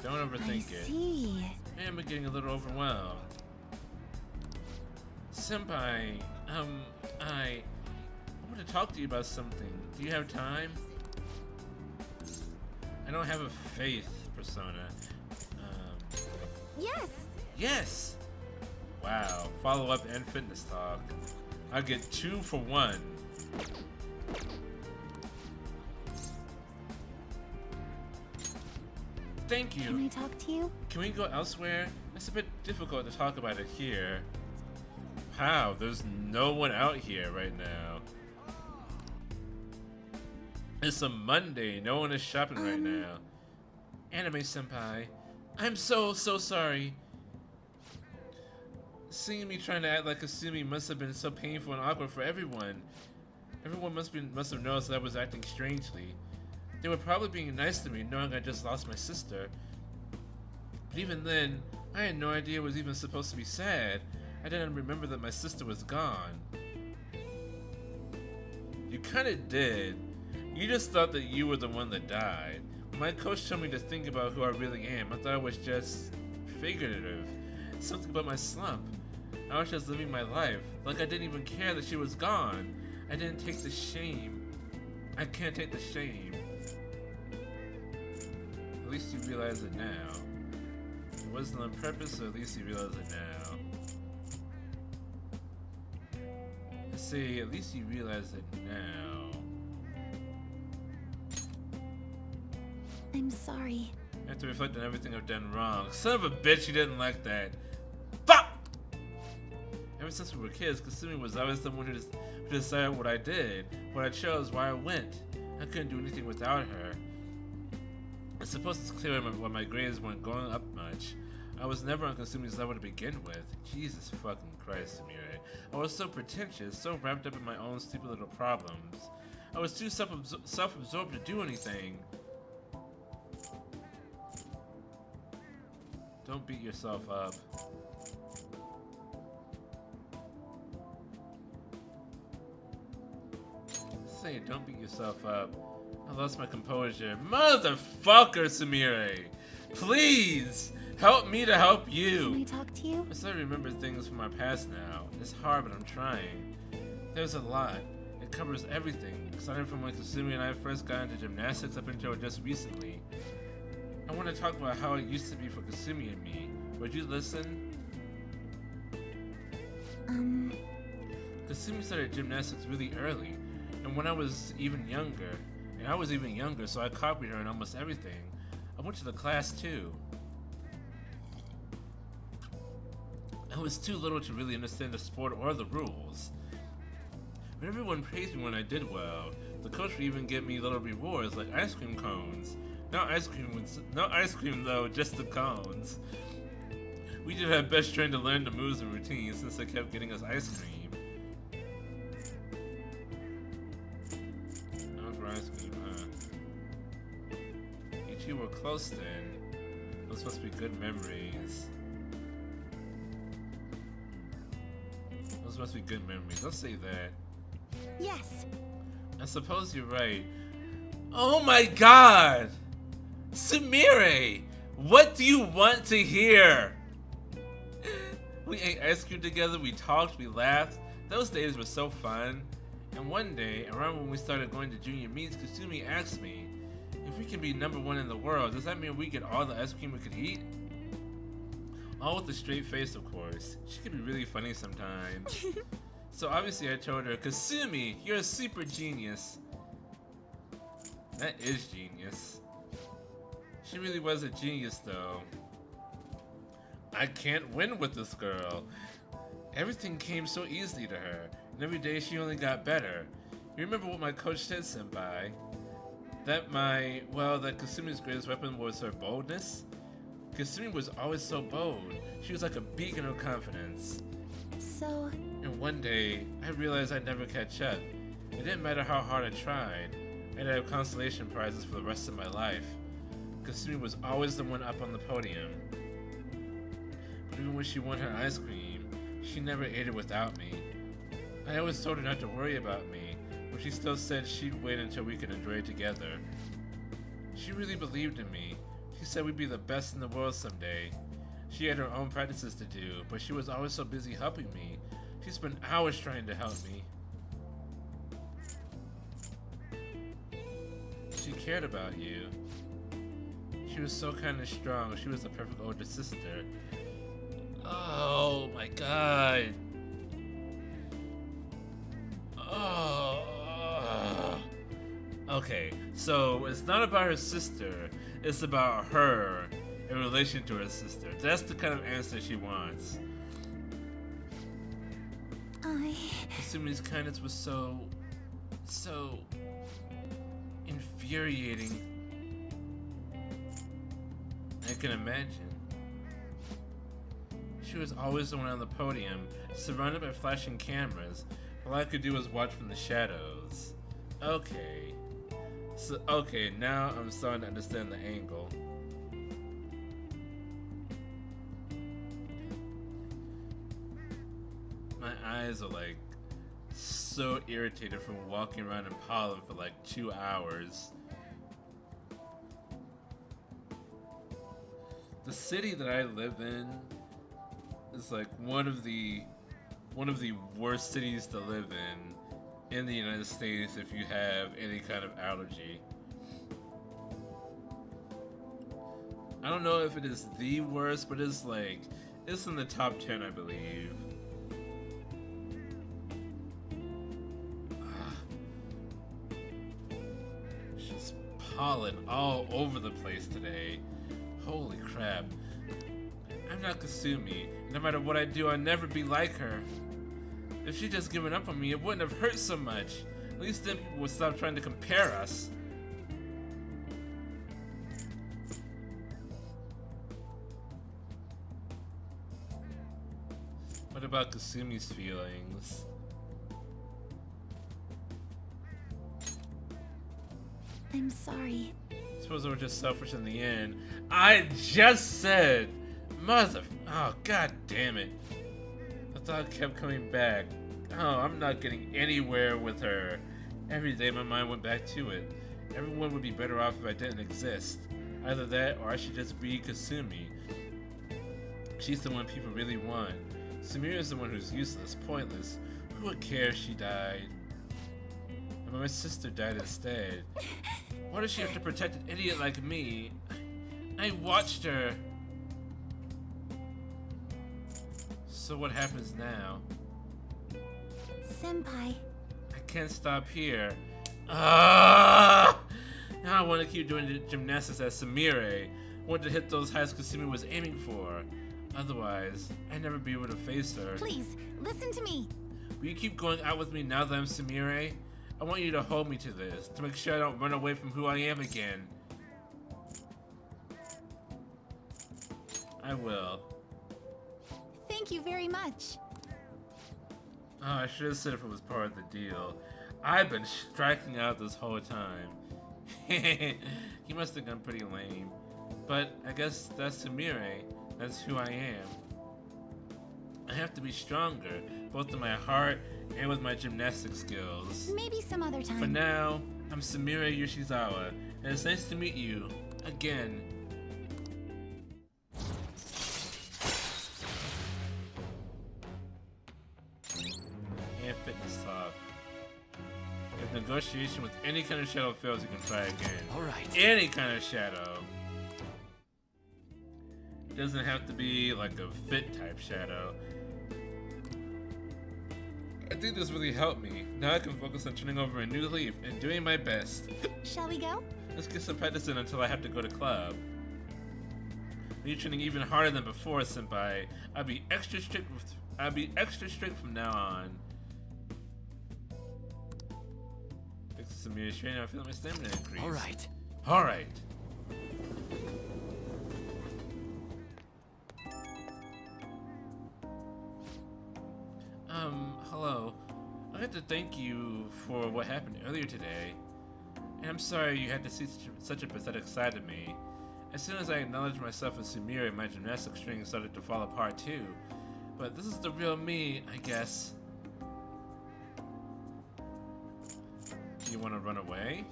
Don't I overthink it. see. I am getting a little overwhelmed. Senpai, I want to talk to you about something. Do you have time? I don't have a faith persona. Yes. Yes! Wow, follow up and fitness talk. I'll get 2 for 1. Thank you. Can I talk to you? Can we go elsewhere? It's a bit difficult to talk about it here. Wow, there's no one out here right now. It's a Monday. No one is shopping right now. Anime senpai, I'm so sorry. Seeing me trying to act like Kasumi must have been so painful and awkward for everyone. Everyone must have noticed that I was acting strangely. They were probably being nice to me, knowing I just lost my sister. But even then, I had no idea it was even supposed to be sad. I didn't remember that my sister was gone. You kinda did. You just thought that you were the one that died. When my coach told me to think about who I really am, I thought it was just figurative. Something about my slump. I was just living my life, like I didn't even care that she was gone. I didn't take the shame. I can't take the shame. At least you realize it now. It wasn't on purpose, so at least you realize it now. See, at least you realize it now. I'm sorry. I have to reflect on everything I've done wrong. Son of a bitch, you didn't like that. Fuck! Ever since we were kids, Kasumi was always the one who decided what I did, what I chose, where I went. I couldn't do anything without her. I suppose it's clear why my grades weren't going up much. I was never on Kasumi's level to begin with. Jesus fucking Christ, Sumire. I was so pretentious, so wrapped up in my own stupid little problems. I was too self-absorbed to do anything. Don't beat yourself up. Say, don't beat yourself up. I lost my composure. Motherfucker, Sumire! Please! Help me to help you! Can I talk to you? I still remember things from my past now. It's hard, but I'm trying. There's a lot. It covers everything, starting from when Kasumi and I first got into gymnastics up until just recently. I want to talk about how it used to be for Kasumi and me. Would you listen? Kasumi started gymnastics really early, and when I was even younger, so I copied her in almost everything. I went to the class too. I was too little to really understand the sport or the rules. But everyone praised me when I did well. The coach would even give me little rewards like ice cream cones. No ice cream though, just the cones. We did our best trying to learn the moves and routines since they kept getting us ice cream. Not for ice cream, huh? You two were close then. Those must be good memories. Those must be good memories. Let's say that. Yes. I suppose you're right. Oh my god! Sumire! What do you want to hear? We ate ice cream together, we talked, we laughed. Those days were so fun. And one day, around when we started going to junior meets, Kasumi asked me, if we can be #1 in the world, does that mean we get all the ice cream we could eat? All with a straight face, of course. She could be really funny sometimes. So obviously I told her, Kasumi, you're a super genius. That is genius. She really was a genius though. I can't win with this girl. Everything came so easily to her, and every day she only got better. You remember what my coach said, senpai? That Kasumi's greatest weapon was her boldness? Kasumi was always so bold. She was like a beacon of confidence. So... And one day, I realized I'd never catch up. It didn't matter how hard I tried. I'd have consolation prizes for the rest of my life. Kasumi was always the one up on the podium. But even when she won her ice cream, she never ate it without me. I always told her not to worry about me, but she still said she'd wait until we could enjoy it together. She really believed in me. She said we'd be the best in the world someday. She had her own practices to do, but she was always so busy helping me. She spent hours trying to help me. She cared about you. She was so kind and strong. She was the perfect older sister. Oh my god. Oh. Okay, so it's not about her sister. It's about her in relation to her sister. That's the kind of answer she wants. Kasumi's kindness was so infuriating. I can imagine. She was always the one on the podium, surrounded by flashing cameras. All I could do was watch from the shadows. Okay. Okay, now I'm starting to understand the angle. My eyes are like so irritated from walking around in pollen for like 2 hours. The city that I live in is like one of the worst cities to live in the United States if you have any kind of allergy. I don't know if it is the worst, but it's in the top 10, I believe. Just pollen all over the place today. Holy crap. I'm not Kasumi. No matter what I do, I'll never be like her. If she'd just given up on me, it wouldn't have hurt so much. At least then people would stop trying to compare us. What about Kasumi's feelings? I'm sorry. I suppose they were just selfish in the end. I just said Mother... Oh, god damn it. The thought kept coming back. Oh, I'm not getting anywhere with her. Every day my mind went back to it. Everyone would be better off if I didn't exist. Either that, or I should just be Kasumi. She's the one people really want. Samira is the one who's useless, pointless. Who would care if she died? And my sister died instead. Why does she have to protect an idiot like me? I watched her. So what happens now? Senpai. I can't stop here. Ah! Now I want to keep doing the gymnastics as Samire. I want to hit those heights Kasumi was aiming for. Otherwise, I'd never be able to face her. Please, listen to me. Will you keep going out with me now that I'm Samire? I want you to hold me to this, to make sure I don't run away from who I am again. I will. Thank you very much. Oh, I should have said if it was part of the deal. I've been striking out this whole time. He must think I'm pretty lame. But I guess that's Samire. That's who I am. I have to be stronger, both in my heart and with my gymnastic skills. Maybe some other time. For now, I'm Samira Yoshizawa, and it's nice to meet you again. And fitness talk. If negotiation with any kind of shadow fails, you can try again. Alright. Any kind of shadow. It doesn't have to be like a fit type shadow. I think this really helped me. Now I can focus on turning over a new leaf and doing my best. Shall we go? Let's get some practice in until I have to go to club. You're training even harder than before, senpai. I'll be extra strict from now on. Thanks to some mere training, I feel my stamina increase. Alright. Alright. Hello. I'd like to thank you for what happened earlier today. And I'm sorry you had to see such a pathetic side of me. As soon as I acknowledged myself as Sumire, my gymnastic string started to fall apart too. But this is the real me, I guess. You want to run away?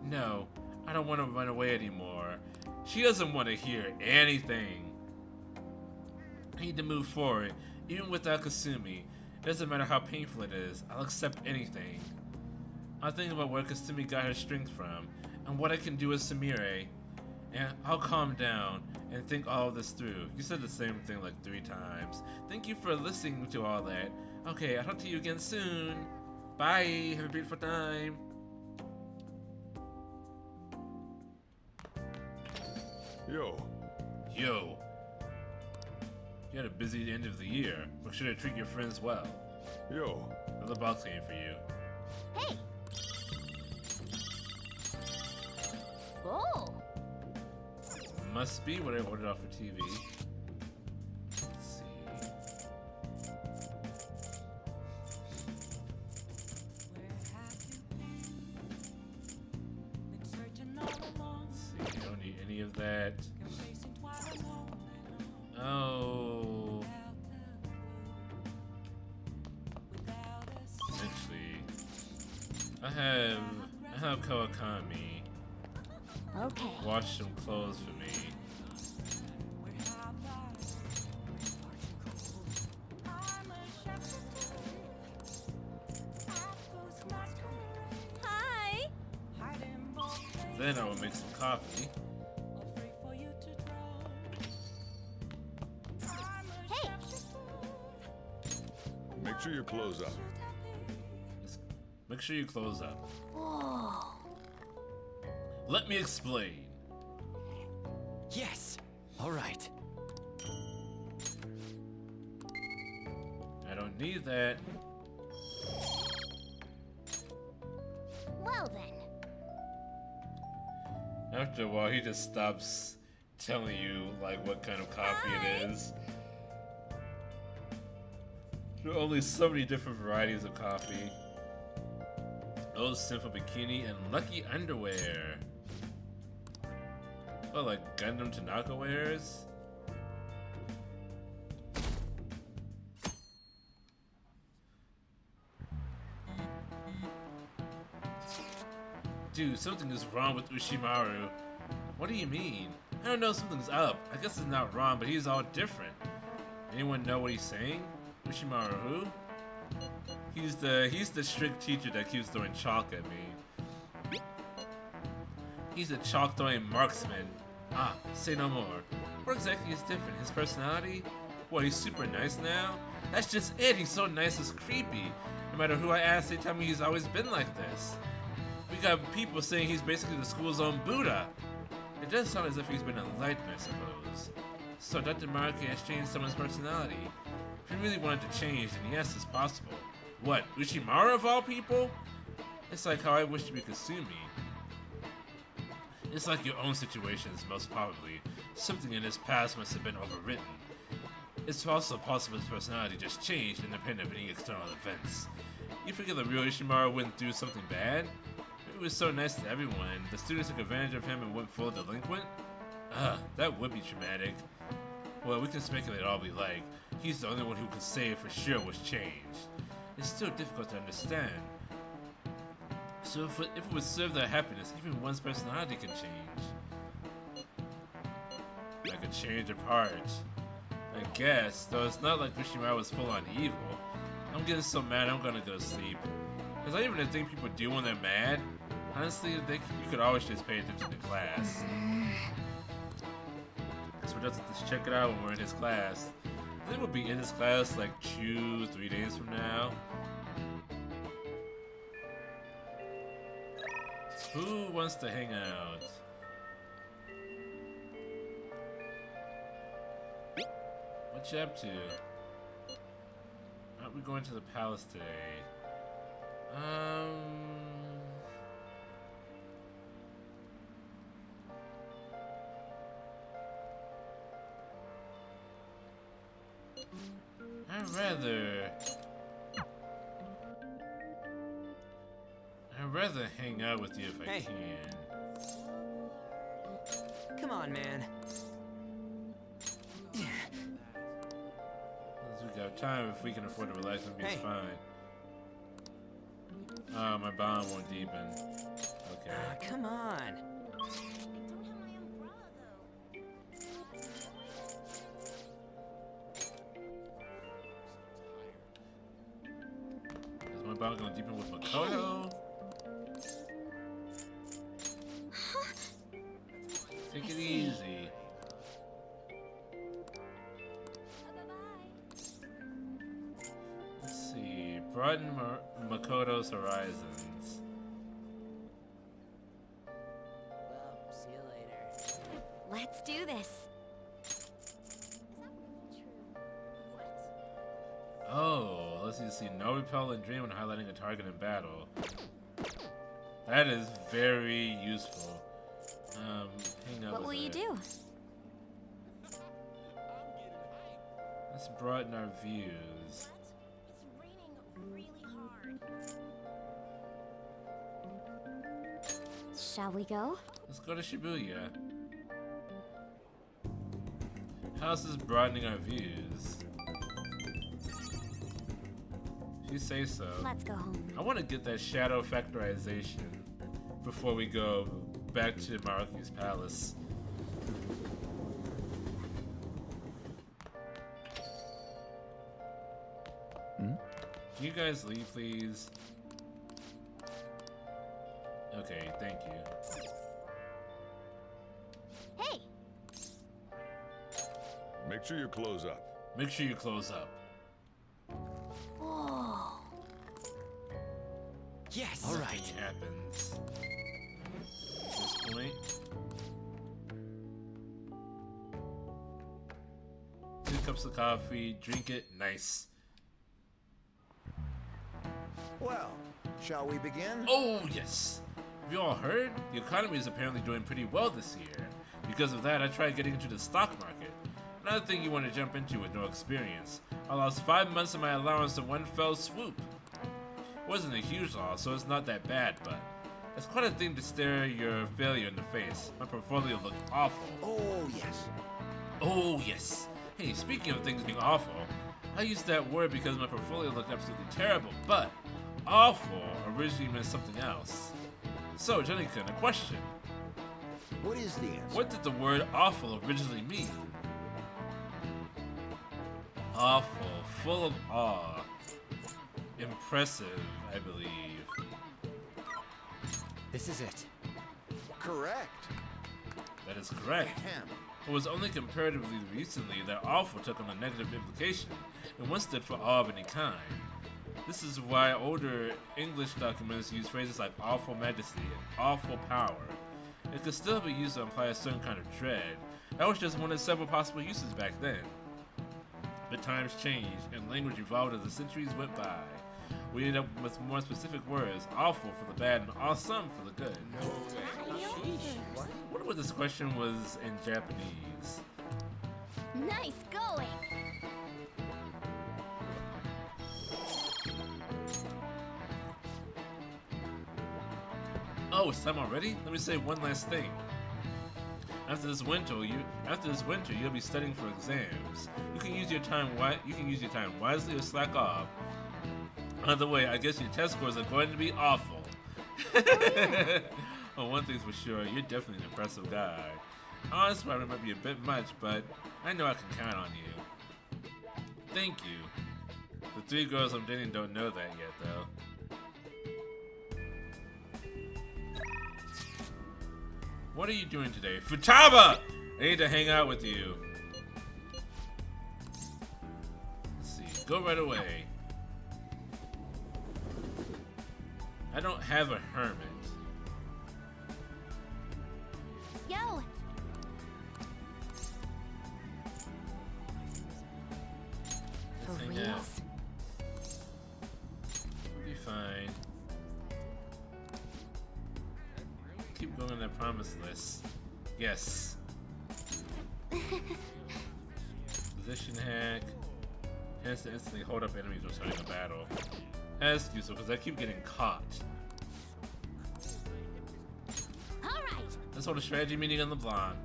No, I don't want to run away anymore. She doesn't want to hear anything. I need to move forward, even without Kasumi. It doesn't matter how painful it is, I'll accept anything. I'll think about where Kasumi got her strength from, and what I can do as Sumire. And I'll calm down and think all of this through. You said the same thing like 3 times. Thank you for listening to all that. Okay, I'll talk to you again soon. Bye, have a beautiful time. Yo. Yo. You had a busy end of the year. Make sure to treat your friends well. Yo. Another box game for you. Hey! Oh! Must be what I ordered off of TV. Let's see. Let's see, don't need any of that. Oh. Actually, I have Kawakami Okay. wash some clothes for me. Hi! Then I will make some coffee. Hey! Make sure you close up. Make sure you close up. Whoa! Let me explain. Yes. Alright. I don't need that. Well then. After a while, he just stops telling you like what kind of coffee it is. There are only so many different varieties of coffee. Oh, simple bikini and lucky underwear. Oh, like Gundam Tanaka wears? Dude, something is wrong with Ushimaru. What do you mean? I don't know, something's up. I guess it's not wrong, but he's all different. Anyone know what he's saying? Ushimaru who? He's the strict teacher that keeps throwing chalk at me. He's a chalk throwing marksman. Ah, say no more. What exactly is different? His personality? What, he's super nice now? That's just it, he's so nice it's creepy. No matter who I ask, they tell me he's always been like this. We got people saying he's basically the school's own Buddha. It does sound as if he's been enlightened, I suppose. So Dr. Maruki has changed someone's personality. If he really wanted to change, then yes, it's possible. What, Ushimaru of all people? It's like how I wish to be Kasumi. It's like your own situations, most probably. Something in his past must have been overwritten. It's also possible his personality just changed independent of any external events. You figure the real Ushimaru went through something bad? Maybe he was so nice to everyone, the students took advantage of him and went full delinquent? That would be traumatic. Well, we can speculate all we like. He's the only one who could say for sure was changed. It's still difficult to understand. So if it would serve their happiness, even one's personality can change. Like a change of heart. I guess, though it's not like Ushimaru was full on evil. I'm getting so mad I'm gonna go to sleep. Is that even a thing people do when they're mad? Honestly, you could always just pay attention to class. So we'll just check it out when we're in his class. I think we'll be in his class like 2-3 days from now. Who wants to hang out? What you up to? Aren't we going to the palace today? I'd rather hang out with you if I can. Come on, man. We got time if we can afford to relax and be fine. My bond won't deepen. Okay. Come on. Is my bond gonna deepen with Makoto? Take it easy. Let's see. Broaden Makoto's horizons. Well, see you later. Let's do this. Oh, let's see. No repel and dream when highlighting a target in battle. That is very useful. Hang out What will you do? Let's broaden our views. It's raining really hard. Shall we go? Let's go to Shibuya. How's this broadening our views? You say so. Let's go home. I want to get that shadow factorization before we go back to Maruki's palace. Can you guys leave, please? Okay, thank you. Hey! Make sure you close up. Make sure you close up. Whoa. Yes. All right. It happens. At this point. 2 cups of coffee. Drink it. Nice. Well, shall we begin? Oh yes. Have you all heard? The economy is apparently doing pretty well this year. Because of that, I tried getting into the stock market. Another thing you want to jump into with no experience. I lost 5 months of my allowance in one fell swoop. It wasn't a huge loss, so it's not that bad, but it's quite a thing to stare your failure in the face. My portfolio looked awful. Oh, yes. Oh, yes. Hey, speaking of things being awful, I used that word because my portfolio looked absolutely terrible, but awful originally meant something else. So, Jenny-kun, a question. What is the answer? What did the word awful originally mean? Awful, full of awe. Impressive, I believe. This is it. Correct. That is correct. Ahem. It was only comparatively recently that awful took on a negative implication, and once stood for awe of any kind. This is why older English documents use phrases like awful majesty and awful power. It could still be used to imply a certain kind of dread. That was just one of several possible uses back then. But times changed, and language evolved as the centuries went by. We ended up with more specific words, awful for the bad and awesome for the good. I wonder what this question was in Japanese. Nice going. Oh, it's time already? Let me say one last thing. After this winter, you'll be studying for exams. You can use your time wisely or slack off. Either way, I guess your test scores are going to be awful. Well, one thing's for sure, you're definitely an impressive guy. Honest probably might be a bit much, but I know I can count on you. Thank you. The 3 girls I'm dating don't know that yet, though. What are you doing today? Futaba! I need to hang out with you. Let's see. Go right away. I don't have a hermit. Yo. For Hang reals? out. Be fine. Keep going on that promise list. Yes. Position hack. Has to instantly hold up enemies returning a battle. That's useful because I keep getting caught. Alright. Let's hold a strategy meeting on the blonde.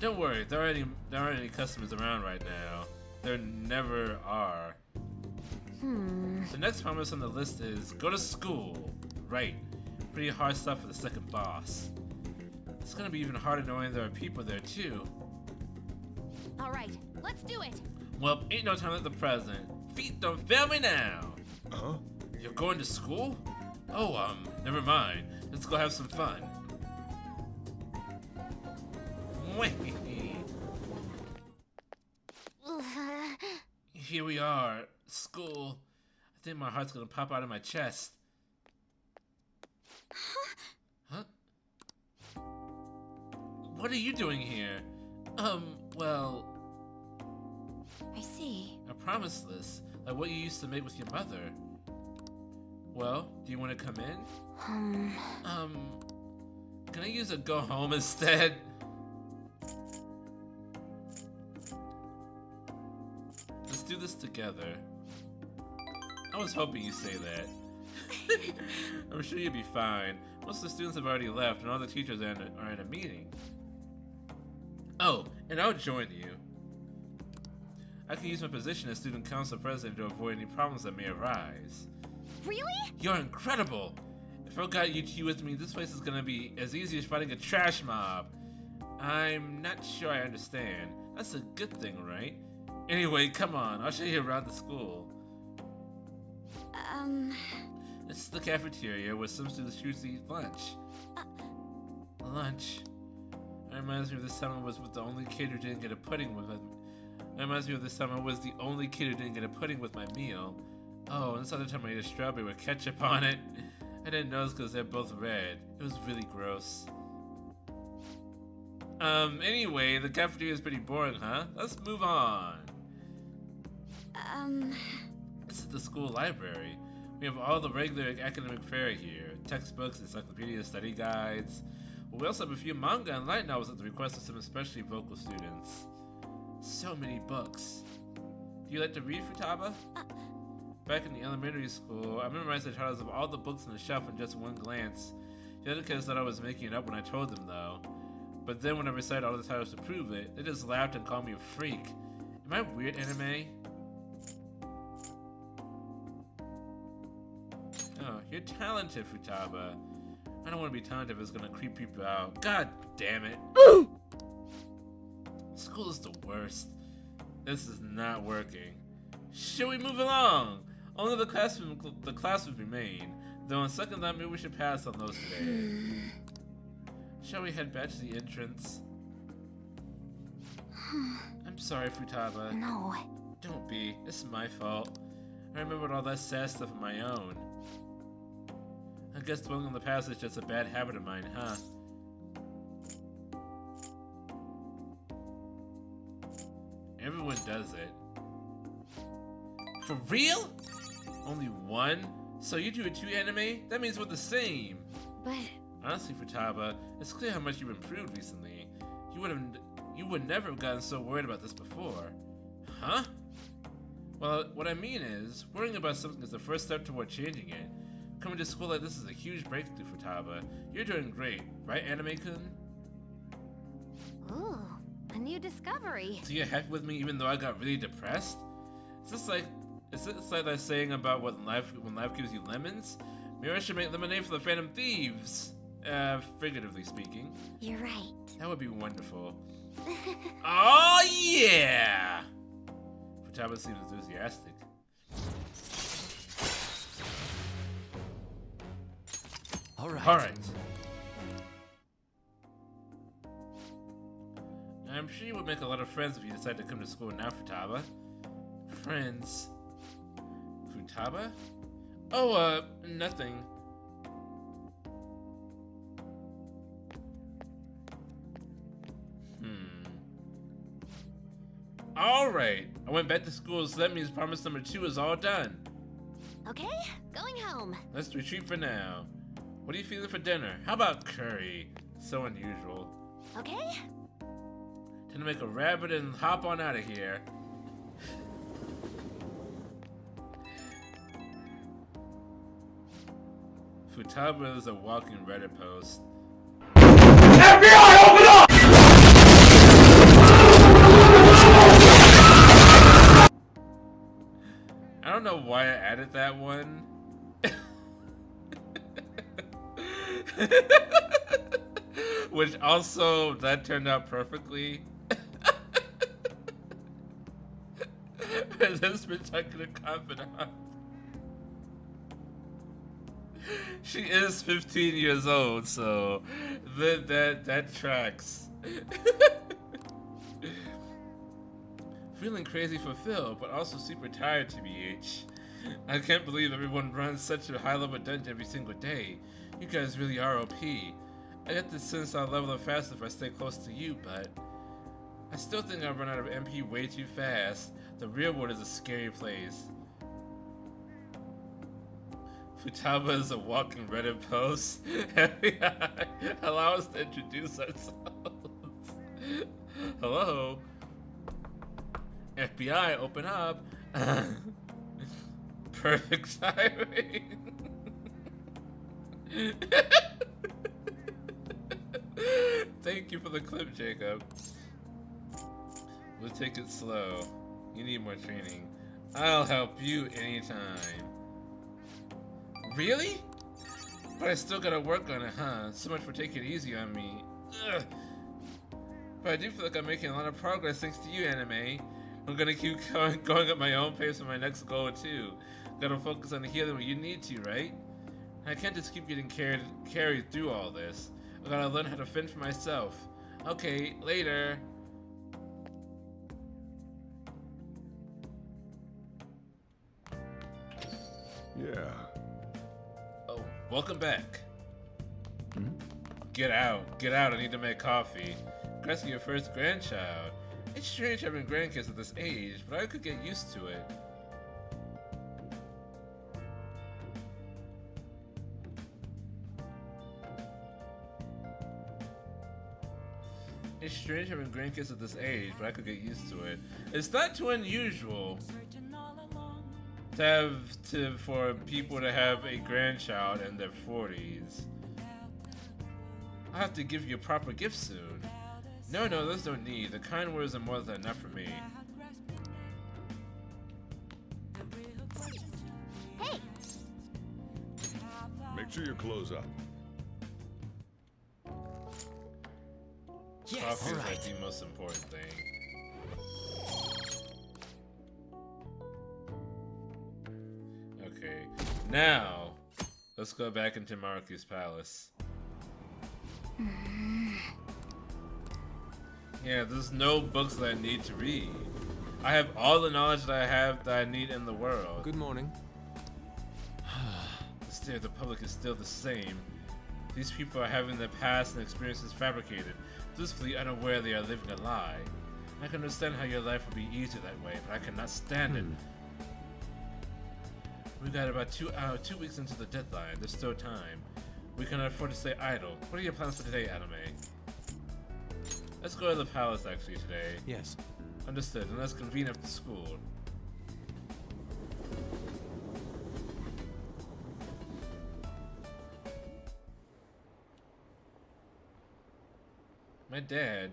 Don't worry, there aren't any customers around right now. There never are. The next promise on the list is go to school. Right. Pretty hard stuff for the second boss. It's gonna be even harder knowing there are people there too. Alright, let's do it. Well, ain't no time like the present. Feet don't fail me now. Huh? You're going to school? Oh, never mind. Let's go have some fun. Here we are, school. I think my heart's gonna pop out of my chest. Huh? What are you doing here? Well, I see. a promise list, like what you used to make with your mother. Well, do you want to come in? Can I use a go home instead? Let's do this together. I was hoping you'd say that. I'm sure you'll be fine. Most of the students have already left, and all the teachers are in a meeting. Oh, and I'll join you. I can use my position as student council president to avoid any problems that may arise. Really? You're incredible! If I got you two with me, this place is gonna be as easy as fighting a trash mob. I'm not sure I understand. That's a good thing, right? Anyway, come on, I'll show you around the school. This is the cafeteria where some students choose to eat lunch. Lunch? That reminds me of this time I was with the only kid who didn't get a pudding with it. That reminds me of this time I was the only kid who didn't get a pudding with my meal. Oh, and this other time I ate a strawberry with ketchup on it. I didn't notice because they're both red. It was really gross. Anyway, the cafeteria is pretty boring, huh? Let's move on. This is the school library. We have all the regular academic fare here. Textbooks, encyclopedias, study guides. But we also have a few manga and light novels at the request of some especially vocal students. So many books. Do you like to read, Futaba? Back in the elementary school, I memorized the titles of all the books on the shelf in just one glance. The other kids thought I was making it up when I told them, though. But then when I recited all the titles to prove it, they just laughed and called me a freak. Am I weird, anime? Oh, you're talented, Futaba. I don't want to be talented if it's gonna creep people out. God damn it. School is the worst. This is not working. Should we move along? Only the classrooms remain. Though on second thought, maybe we should pass on those today. Shall we head back to the entrance? I'm sorry, Futaba. No. Don't be. It's my fault. I remembered all that sad stuff on my own. I guess dwelling on the past is just a bad habit of mine, huh? Everyone does it. For real? Only one? So you do a 2 anime? That means we're the same. But Honestly, Futaba, it's clear how much you've improved recently. You would never have gotten so worried about this before. Huh? Well, what I mean is, worrying about something is the first step toward changing it. Coming to school like this is a huge breakthrough, Futaba. You're doing great, right, Anime-kun? ooh, a new discovery. So you're happy with me even though I got really depressed? Is this like that saying about when life gives you lemons? Maybe I should make lemonade for the Phantom Thieves. Figuratively speaking. You're right. That would be wonderful. Oh yeah! Futaba seems enthusiastic. Alright. I'm sure you would make a lot of friends if you decide to come to school now, Futaba. Friends. Futaba? Oh, nothing. Alright, I went back to school, so that means promise number 2 is all done. Okay, going home. Let's retreat for now. What are you feeling for dinner? How about curry? So unusual. Okay? Time to make a rabbit and hop on out of here. Futaba is a walking Reddit post. FBI, open up! I don't know why I added that one. Which also, that turned out perfectly. This particular confidant. She is 15 years old, so that tracks. Feeling crazy fulfilled, but also super tired, TBH. I can't believe everyone runs such a high-level dungeon every single day. You guys really are OP. I get the sense I'll level up faster if I stay close to you, but I still think I'll run out of MP way too fast. The real world is a scary place. Futaba is a walking Reddit post. Allow us to introduce ourselves. Hello? FBI, open up. Perfect timing. Thank you for the clip, Jacob. We'll take it slow. You need more training. I'll help you anytime. Really? But I still gotta work on it, huh? So much for taking it easy on me. Ugh. But I do feel like I'm making a lot of progress thanks to you, Anime. I'm gonna keep going at my own pace for my next goal, too. Gotta focus on healing when you need to, right? I can't just keep getting carried through all this. I gotta learn how to fend for myself. Okay, later. Yeah. Oh, welcome back. Get out, I need to make coffee. Congrats on your first grandchild. It's strange having grandkids at this age, but I could get used to it. It's strange having grandkids at this age, but I could get used to it. It's not too unusual for people to have a grandchild in their 40s. I'll have to give you a proper gift soon. No, there's no need. The kind words are more than enough for me. Hey! Make sure your clothes up. Yes. Coffee is All like right. the most important thing. Okay, now let's go back into Maruki's palace. Yeah, there's no books that I need to read. I have all the knowledge that I need in the world. Good morning. The state of the public is still the same. These people are having their past and experiences fabricated, blissfully unaware they are living a lie. I can understand how your life would be easier that way, but I cannot stand it. We got about 2 weeks into the deadline. There's still time. We cannot afford to stay idle. What are your plans for today, Anime? Let's go to the palace actually today. Yes. Understood, and let's convene after school. My dad?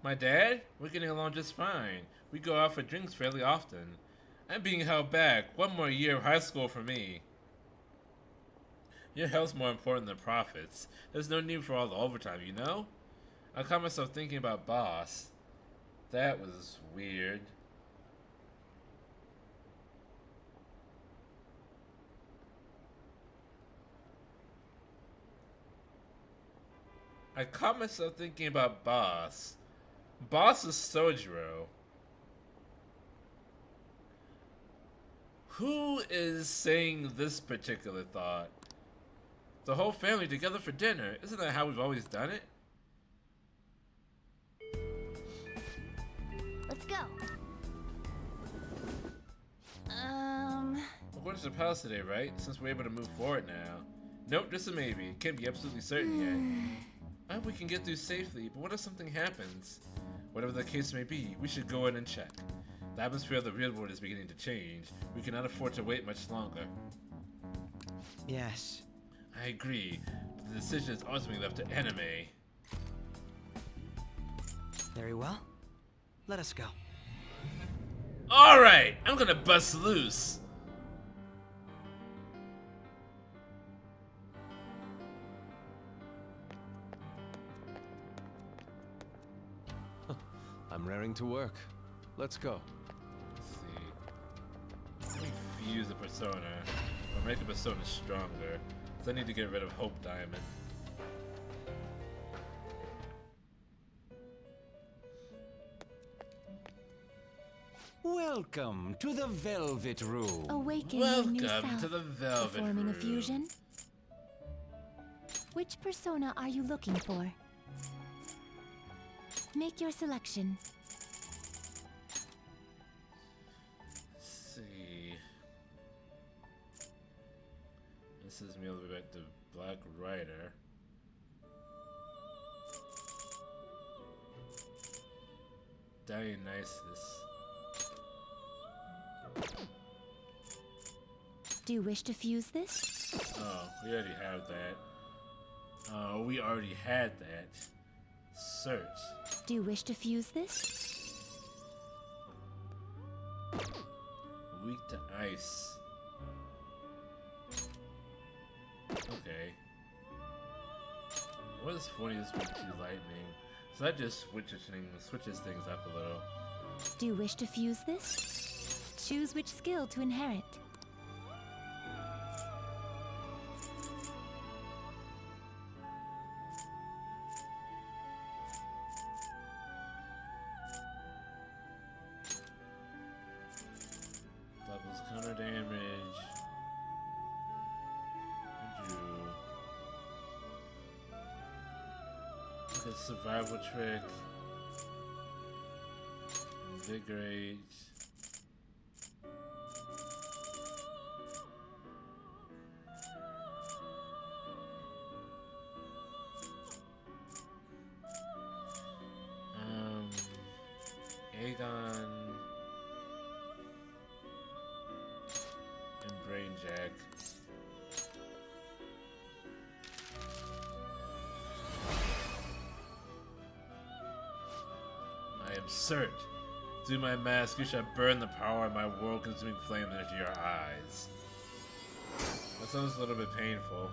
My dad? We're getting along just fine. We go out for drinks fairly often. I'm being held back. 1 more year of high school for me. Your health's more important than profits. There's no need for all the overtime, you know? I caught myself thinking about boss. That was weird. I caught myself thinking about boss. Boss is Sojiro. Who is saying this particular thought? The whole family together for dinner. Isn't that how we've always done it? Let's go. We're going to the palace today, right? Since we're able to move forward now. Nope, just a maybe. Can't be absolutely certain yet. I hope we can get through safely, but what if something happens? Whatever the case may be, we should go in and check. The atmosphere of the real world is beginning to change. We cannot afford to wait much longer. Yes. I agree, but the decision is ultimately left to Anime. Very well. Let us go. Alright, I'm gonna bust loose. I'm raring to work. Let's go. Let's see. Let me fuse a persona, or make a persona stronger. So I need to get rid of Hope Diamond. Welcome to the Velvet Room. Awaken your new Welcome self. to the Velvet Performing Room. a fusion. Which persona are you looking for? Make your selection. Let's see. This is me all the way back to Black Rider. Dionysus. Do you wish to fuse this? Oh, we already have that. Oh, we already had that. Search. Do you wish to fuse this? Weak to ice. Okay. What is funny is weak to lightning? So that just switches things up a little. Do you wish to fuse this? Choose which skill to inherit. Doubles counter damage. Look at survival trick. Invigorate. Aegon and Brainjack. I am Cert. Through my mask, you shall burn the power of my world-consuming flame into your eyes. That sounds a little bit painful.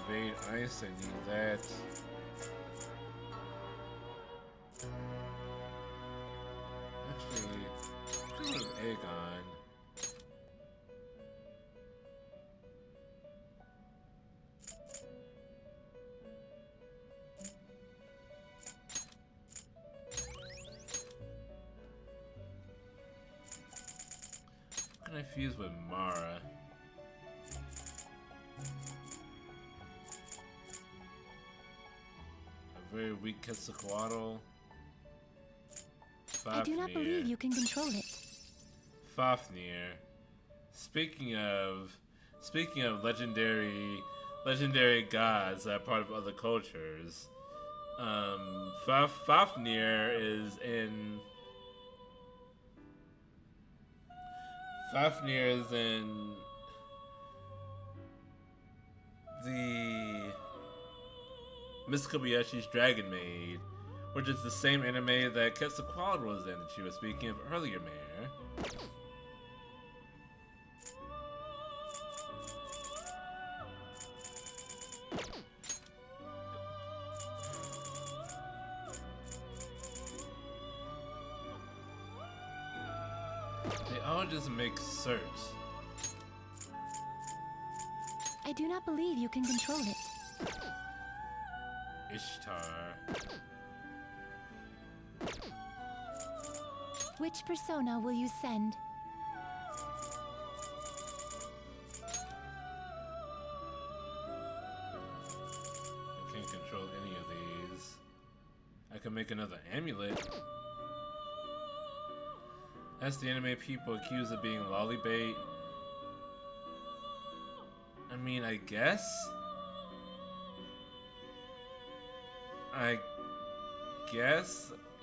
invade ice, I need that. Actually, let's put an egg on. What can I fuse with Mara? A very weak Quetzalcoatl. I do not believe you can control it. Fafnir. Speaking of legendary gods that are part of other cultures, Fafnir is in the Miss Kobayashi's Dragon Maid, which is the same anime that Quetzalcoatl was in that she was speaking of earlier, Mayor. They all just make search. I do not believe you can control it. Ishtar. Which persona will you send? I can't control any of these. I can make another amulet. That's the anime people accused of being lolly bait. I mean, I guess?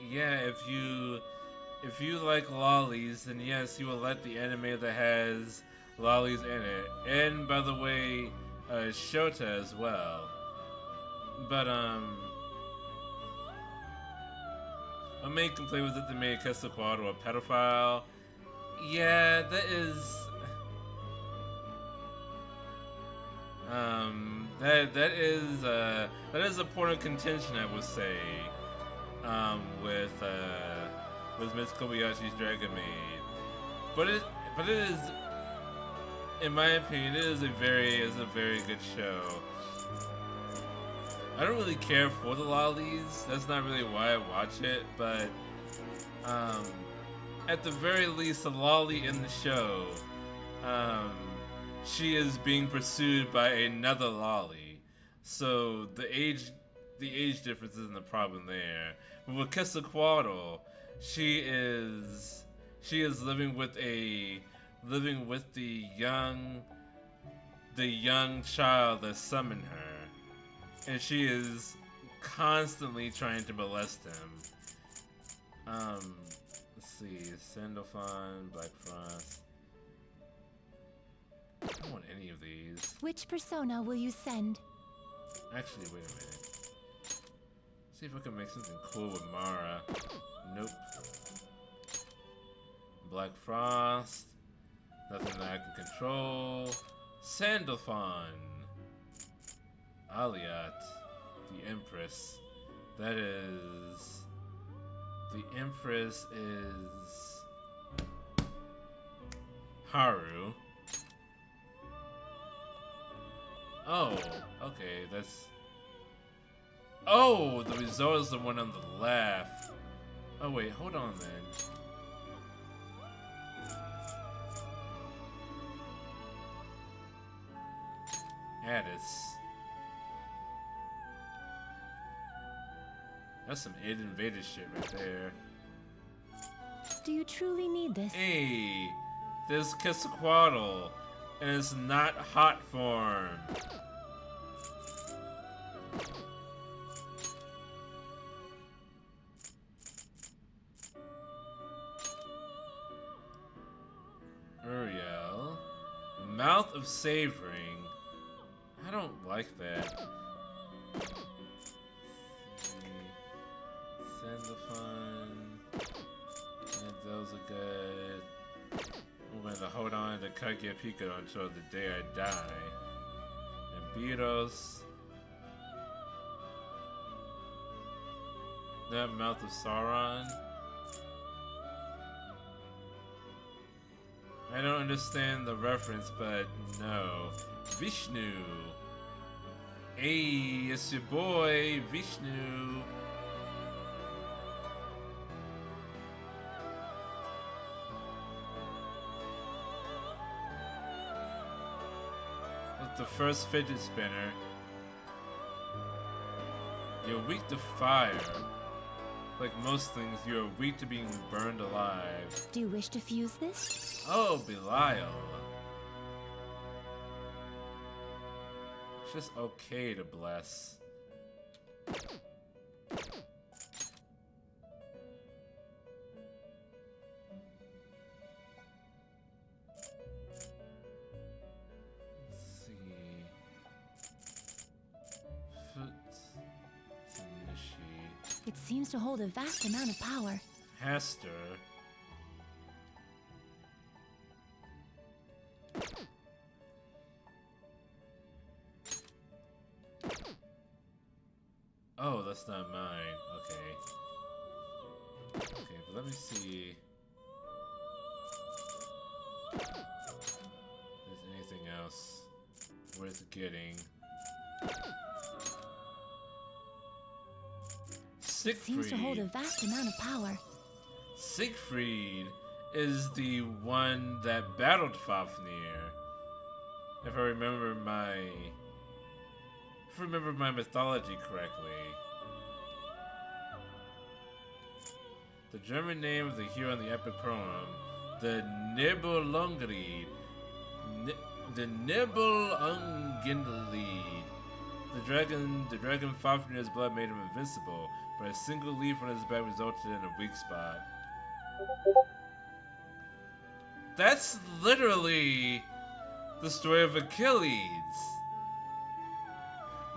Yeah, if you like lollies, then yes, you will like the anime that has lollies in it. And by the way, Shota as well. But my main complaint was that they made Quetzalcoatl a pedophile. Yeah, that is that is a point of contention, I would say, with Miss Kobayashi's Dragon Maid. But it is, in my opinion, it is a very good show. I don't really care for the lollies. That's not really why I watch it, but at the very least, the lolly in the show, she is being pursued by another lolly. So the age difference isn't the problem there. But with Quetzalcoatl, she is living with the young child that summoned her, and she is constantly trying to molest him. Let's see, Sandalphon, Black Frost. I don't want any of these. Which persona will you send? Actually, wait a minute. See if I can make something cool with Mara. Nope. Black Frost. Nothing that I can control. Sandalphon. Aliat. The Empress. That is... The Empress is... Haru. Oh, okay, that's... Oh, the result is the one on the left. Oh wait, hold on then. Addis. That's some Aiden Vader shit right there. Do you truly need this? Hey, there's Quetzalcoatl, and it's not hot form. Uriel. Mouth of Savoring. I don't like that. Sandalphon. And those are good. I'm going to hold on to Kagia Pico until the day I die. And Beatos. That mouth of Sauron. I don't understand the reference, but no. Vishnu. Hey, it's your boy, Vishnu. With the first fidget spinner. You're weak to fire. Like most things, you're weak to being burned alive. Do you wish to fuse this? Oh, Belial. It's just okay to bless. Let's see. Foot to initiate. It seems to hold a vast amount of power. Haster. Oh, that's not mine. Okay. Okay, but let me see if there's anything else. What is it getting? Seems to hold a Siegfried. vast amount of power. Siegfried is the one that battled Fafnir. If I remember my mythology correctly. The German name of the hero in the epic poem, the Nibelungried. The Nibelungenlied. The dragon Fafnir's blood made him invincible, but a single leaf on his back resulted in a weak spot. That's literally the story of Achilles.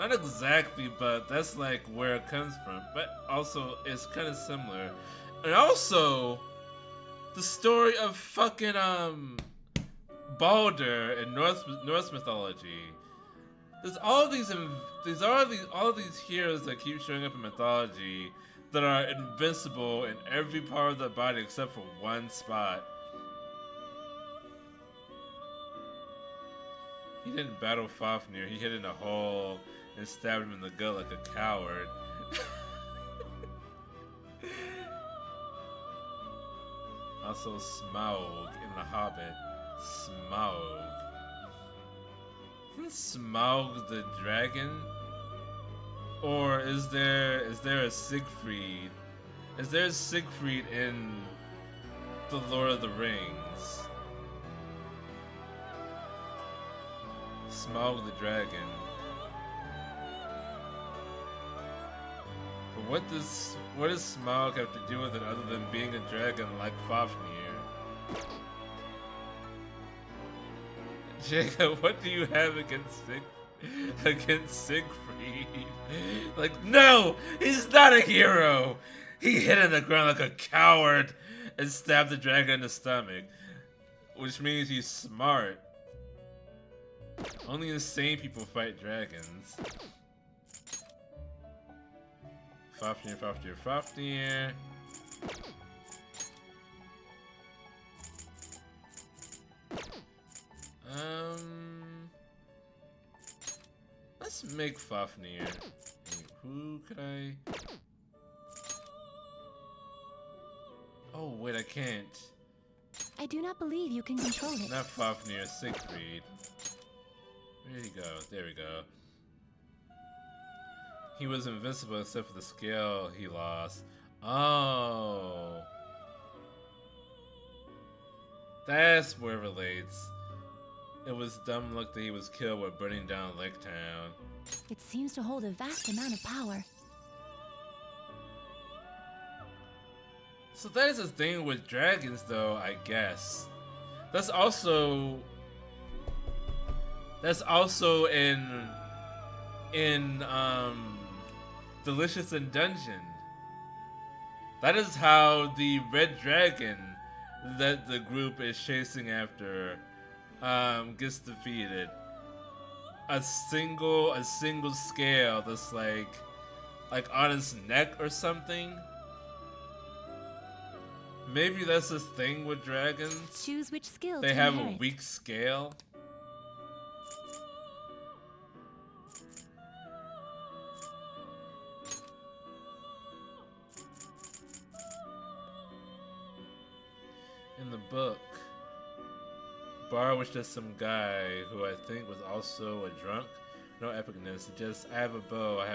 Not exactly, but that's like where it comes from. But also, it's kind of similar. And also, the story of fucking Balder in Norse mythology. There's all these heroes that keep showing up in mythology that are invincible in every part of their body except for one spot. He didn't battle Fafnir. He hit in a hole and stabbed him in the gut like a coward. Also Smaug in The Hobbit. Smaug. Isn't Smaug the dragon? Or is there a Siegfried? Is there a Siegfried in The Lord of the Rings? Smaug the dragon. But what does Smaug have to do with it other than being a dragon like Fafnir? Jacob, what do you have against Siegfried? Like, no! He's not a hero! He hit on the ground like a coward and stabbed the dragon in the stomach. Which means he's smart. Only insane people fight dragons. Fafnir, Fafnir, Fafnir. Let's make Fafnir. Who could I? Oh wait, I can't. I do not believe you can control it. Not Fafnir, Siegfried. Where did he go? There we go. He was invincible except for the scale he lost. Oh. That's where it relates. It was dumb luck that he was killed while burning down Lake Town. It seems to hold a vast amount of power. So that is a thing with dragons though, I guess. That's also in Delicious in Dungeon. That is how the red dragon that the group is chasing after gets defeated. A single scale that's like like on his neck or something. Maybe that's the thing with dragons. Choose which skill They to have inherit. a weak scale. In the book, Bar was just some guy who I think was also a drunk. No epicness, just I have a bow, I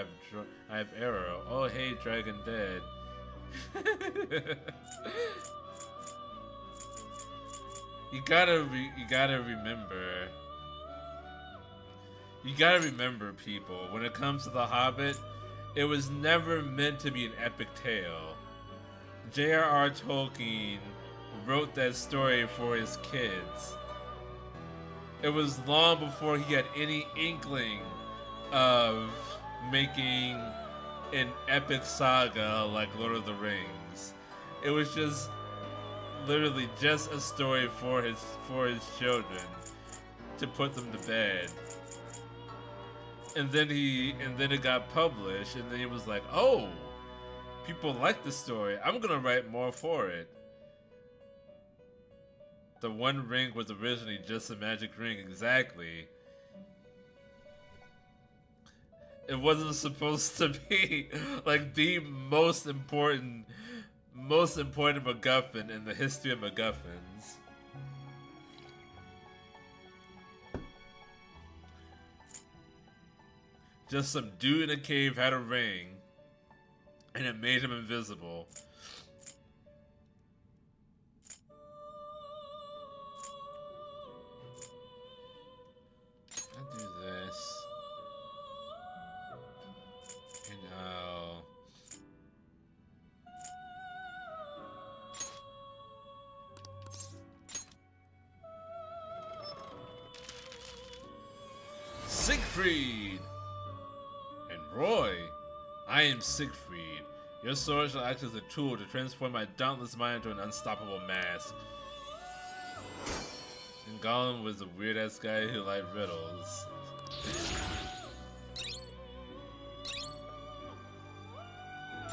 have arrow. Oh hey, dragon dead. You gotta remember, people. When it comes to The Hobbit, it was never meant to be an epic tale. J.R.R. Tolkien wrote that story for his kids. It was long before he had any inkling of making an epic saga like Lord of the Rings. It was just literally just a story for his children to put them to bed. And then it got published, and then he was like, "Oh, people like the story. I'm gonna write more for it." The One Ring was originally just a magic ring, exactly. It wasn't supposed to be like the most important MacGuffin in the history of MacGuffins. Just some dude in a cave had a ring, and it made him invisible. I do this. And Siegfried! And Roy, I am Siegfried. Your sword shall act as a tool to transform my dauntless mind into an unstoppable mask. And Gollum was a weird-ass guy who liked riddles.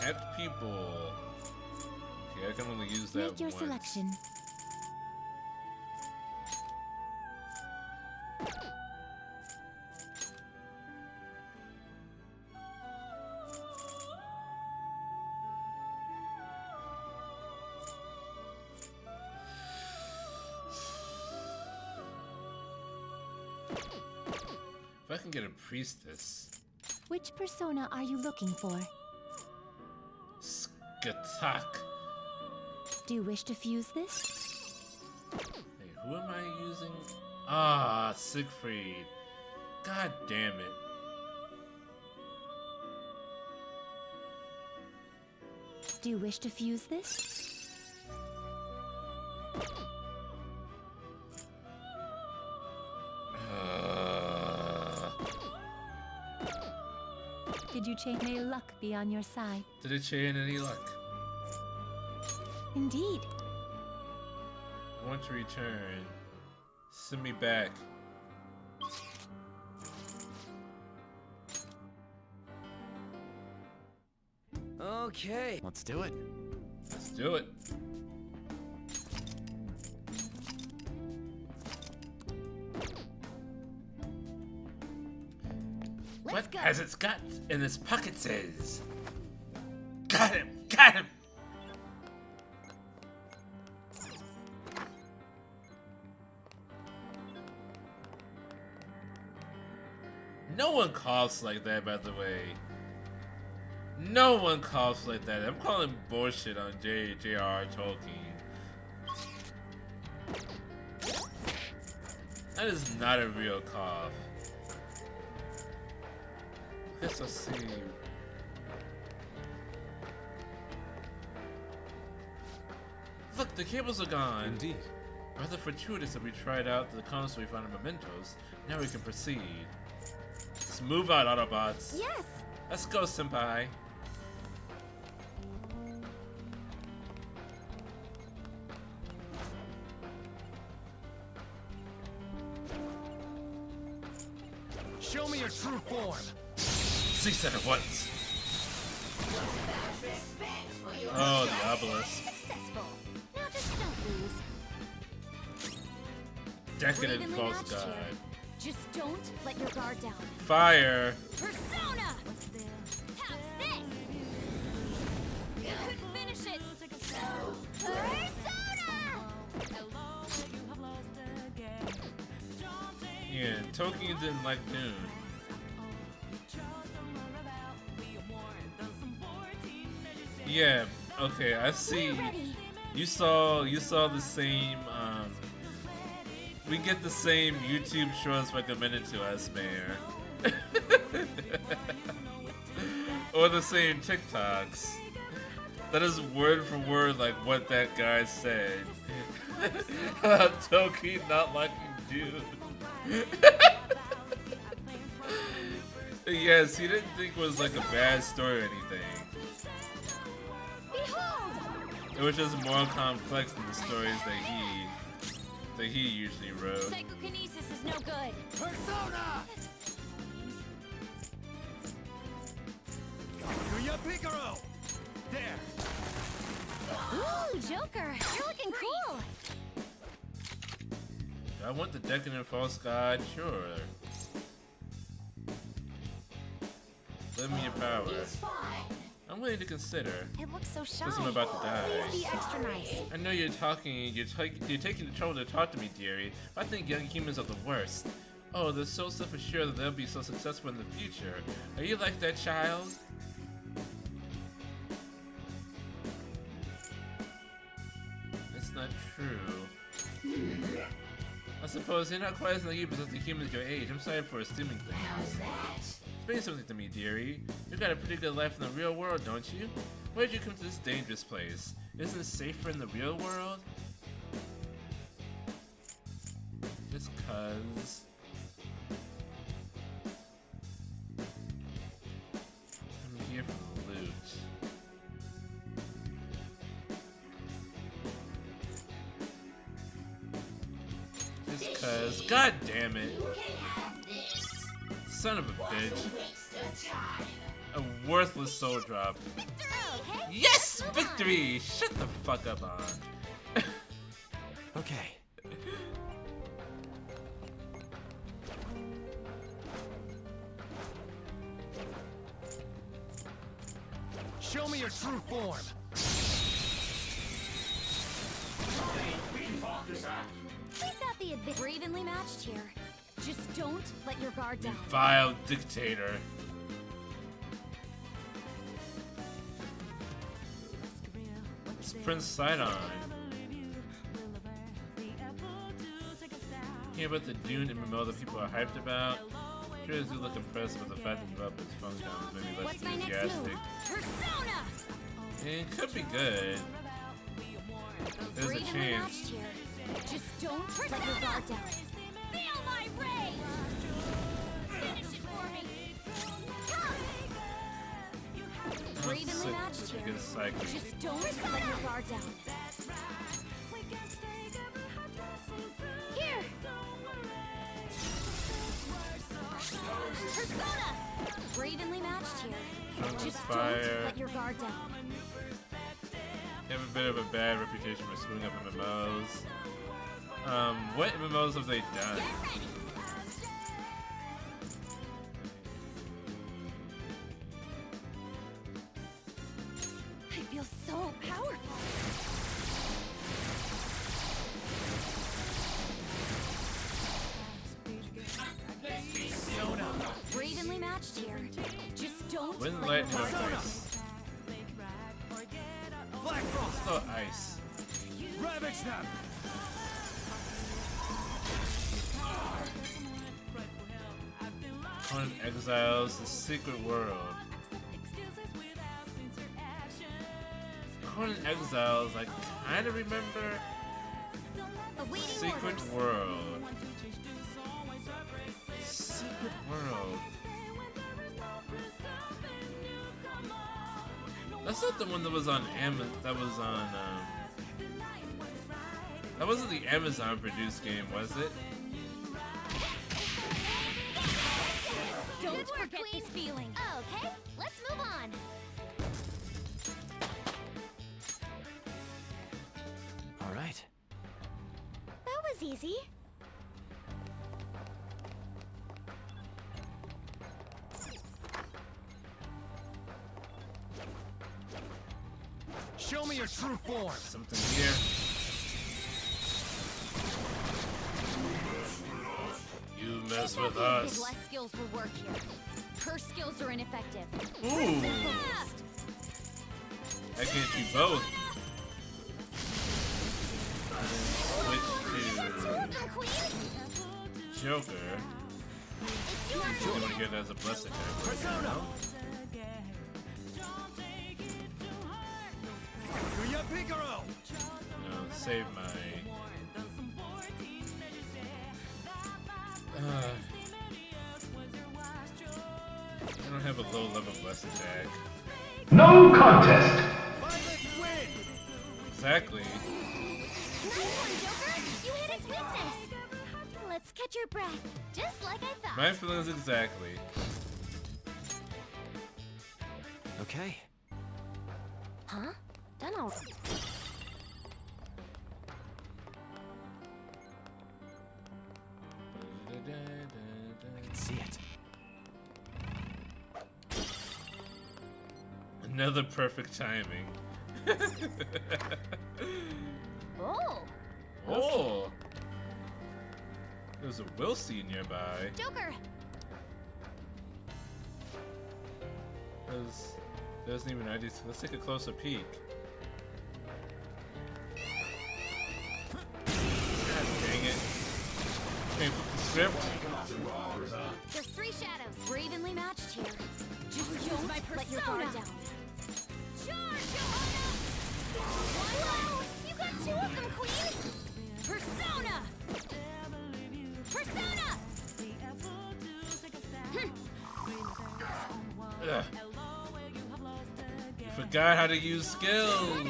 At people. Okay, I can only use that Make your once. selection. If I can get a priestess. Which persona are you looking for? Skatak. Do you wish to fuse this? Hey, who am I using? Ah, Siegfried. God damn it. Do you wish to fuse this? Did you chain may luck be on your side? Did it chain any luck? Indeed. I want to return. Send me back. Okay. Let's do it. Let's do it. What has it got in its pocket says? Got him! Got him! No one coughs like that, by the way. No one coughs like that. I'm calling bullshit on J.R.R. Tolkien. That is not a real cough. Let's see. Look, the cables are gone. Indeed. Rather fortuitous that we tried out the console we found in mementos. Now we can proceed. Let's move out, Autobots. Yes. Let's go, Senpai. Show me your true form. Cease that at once. Oh, the obelisk. Successful. Now just don't lose. Decadent Evenly false matched god. here. Just don't let your guard down. Fire. Persona! How's this? You could finish it! Persona! Yeah, Tolkien didn't like Dune. Yeah, okay, I see. You saw the same, we get the same YouTube shorts recommended to us, Mayor. Or the same TikToks. That is word for word like what that guy said. Tolkien not liking Dune. Yes, he didn't think it was like a bad story or anything. It was just more complex than the stories that he usually wrote. Psychokinesis is no good. Persona! Yuya Picaro! There! Ooh, Joker, you're looking cool. I want the decadent false god, sure. Lend me your power. I'm willing to consider. It looks so shy. Because I'm about to die. Please be extra nice. I know you're taking the trouble to talk to me, dearie, but I think young humans are the worst. Oh, they're so self-assured that they'll be so successful in the future. Are you like that child? It's not true. I suppose you're not quite as naive as the humans your age. I'm sorry for assuming things. Explain something to me, dearie. You got a pretty good life in the real world, don't you? Why'd you come to this dangerous place? Isn't it safer in the real world? Just cuz. I'm here for the loot. Just cuz. God damn it. Son of a bitch. A worthless soul drop. Okay. Yes! Victory! Shut the fuck up, on. Okay. Show me your true form. We've got the advantage. We're evenly matched here. Just don't let your guard down. Vile dictator. It's Prince Sidon. Hear about the Dune MMO that people are hyped about? Sure does look impressive with the fact that developers functions maybe less What's my next enthusiastic. move? Persona! It could be good. There's We're a evenly chance. matched here. Just don't let your guard down. Feel my rage! Finish it for me! We're evenly matched here. Against Psycho. Just don't let your guard down. Here! Persona! We're evenly matched here. Just Fire. don't let your guard down. They have a bit of a bad reputation for screwing up MMOs. What MMOs have they done? I feel so powerful. We're evenly matched here. Just don't Wind, let lightning, your or guard down. ice? Black Frost! Oh, ice. Ravage them! Conan Exiles, the Secret World. Conan Exiles, I kind of remember. Awaiting Secret orders. World. Secret World. That's not the one that was on Amazon. That was on. That wasn't the Amazon produced game, was it? Don't forget this feeling. Okay, let's move on. was easy. Show me your true form. Something here. You mess with His us. life skills will work here. Her skills are ineffective. Ooh. Fast. I can't do both. Switch to Joker. You want to get it as a blessing Persona. Kuya Picaro. No, save my. I don't have a low level blessing tag. No contest. Violet win. Exactly. Nice one, Joker! You hit its weakness! Let's catch your breath, just like I thought. My feelings exactly. Okay. Huh? Done all. I can see it. Another perfect timing. Oh! Oh! There's a Wilsey nearby. Joker! There's an even ID. Let's take a closer peek. God dang it. Can you flip the script? There's 3 shadows. We're evenly matched here. Just don't my let your guard down. Charge, Johanna! Whoa! You got 2 of them, Queen! Persona! Persona! Ugh. You forgot how to use skills!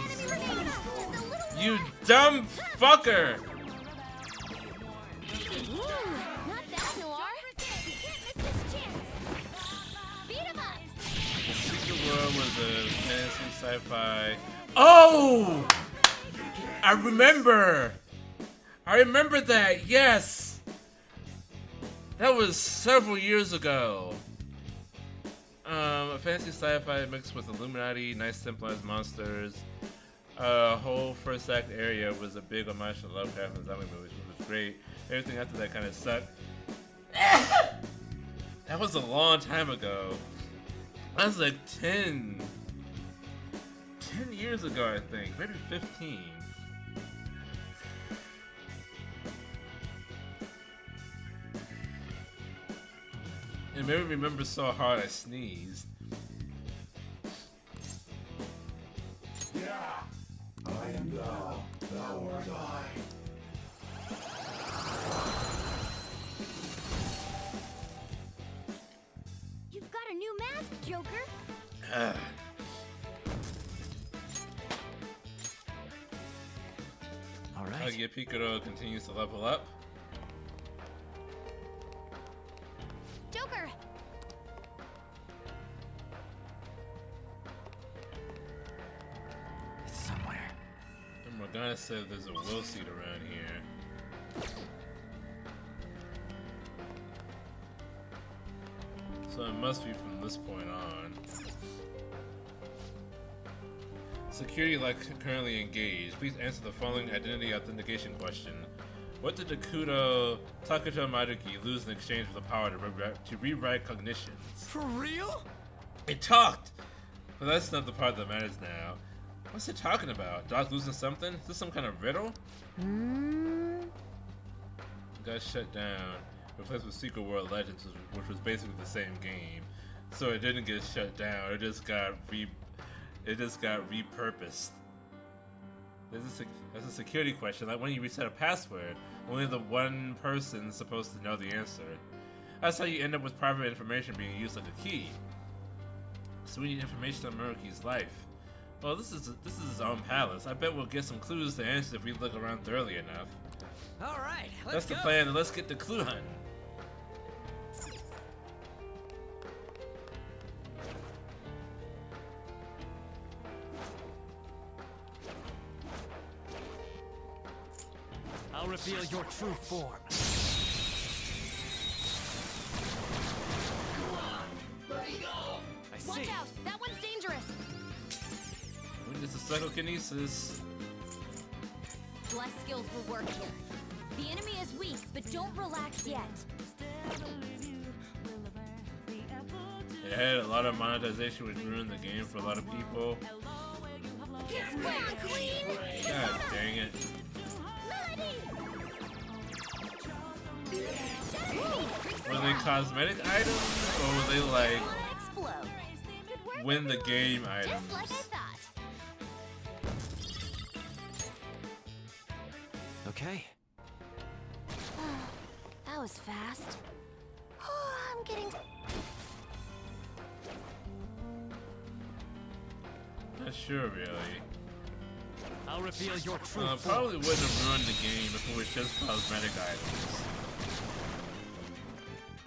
You dumb fucker! Ooh, not that, Noir. You can't miss this chance. Beat him up. Secret World was a fantasy sci-fi. Oh! I remember! I remember that, yes! That was several years ago. A fantasy sci-fi mixed with Illuminati, nice Templars monsters. Whole first act area was a big homage to Lovecraft and zombie movies, which was great. Everything after that kind of sucked. That was a long time ago. That was like 10 years ago, I think. Maybe 15. It made me remember so hard I sneezed. Yeah, I am thou. Thou art I. You've got a new mask, Joker. All right. Agia Picaro continues to level up. Joker! It's somewhere. And Morgana said there's a will seat around here. So it must be from this point on. Security like currently engaged. Please answer the following identity authentication question. What did Takuto Maruki lose in exchange for the power to rewrite cognitions? For real? It talked! But that's not the part that matters now. What's it talking about? Doc losing something? Is this some kind of riddle? Got shut down. Replaced with Secret World Legends, which was basically the same game. So it didn't get shut down. It just got repurposed. That's a security question. Like when you reset a password, only the one person's supposed to know the answer. That's how you end up with private information being used like a key. So we need information on Muraki's life. Well, this is his own palace. I bet we'll get some clues to answer if we look around thoroughly enough. All right, That's the plan, and let's get the clue hunt. I'll reveal your true form. I see. Watch out! That one's dangerous! Witness the psychokinesis. Bless skills will work here. The enemy is weak, but don't relax yet. It had a lot of monetization, which ruined the game for a lot of people. Come on, Queen! God dang it. Were they cosmetic items, or were they like win the game items? Just like I thought. Okay. That was fast. Oh, I'm getting... Not sure, really. I'll reveal your true form. Probably wouldn't have ruined the game if it was just cosmetic items.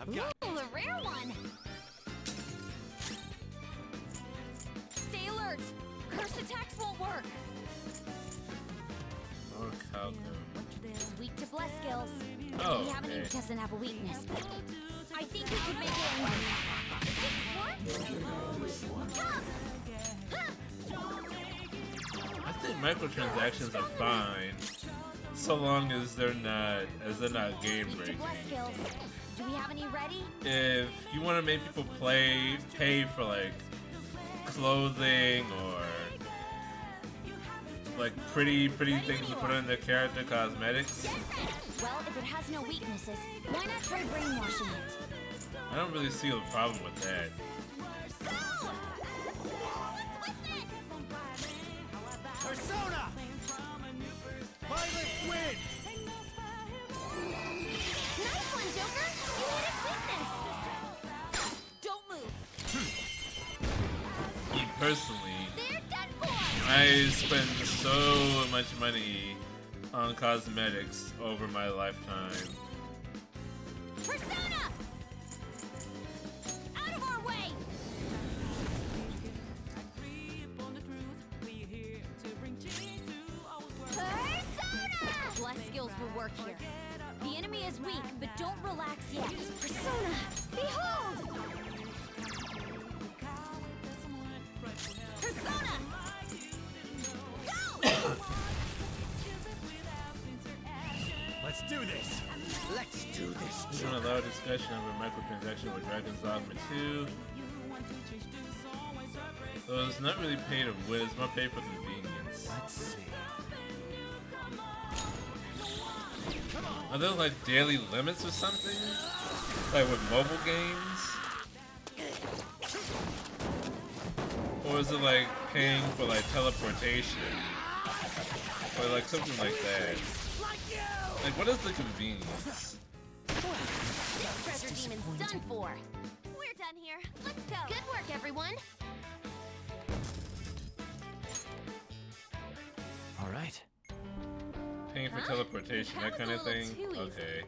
I've got Ooh, a rare one! Stay alert! Curse attacks won't work! Or Calco. Weak to bless skills. Oh, We haven't okay. even doesn't have a weakness. I think we could make it in... What? I think microtransactions are fine, so long as they're not game Weak to breaking. bless skills. Do we have any ready? If you want to make people pay for like clothing or like pretty things to put on their character, cosmetics, Well, if it has no weaknesses, why not try brainwashing it? I don't really see a problem with that. Go! What's with it? Persona! Violet win! Nice one, Joker! You hit its weakness! Don't move! Me personally, They're done for! I spend so much money on cosmetics over my lifetime. Persona! Out of our way! Persona! Bless skills will work here. The enemy is weak, but don't relax yet. Persona! Behold! Persona! Go! Let's do this! Let's do this. We're going to allow discussion of a microtransaction with Dragon's Dogma 2. So it's not really pay to win, it's more pay for convenience. Let's see. Are there like daily limits or something? Like with mobile games? Or is it like paying for like teleportation? Or like something like that? Like what is the convenience? This treasure demon's done for. We're done here. Let's go. Good work, everyone. All right. Paying for Huh? teleportation, that That kind was of a little thing? too easy. Okay.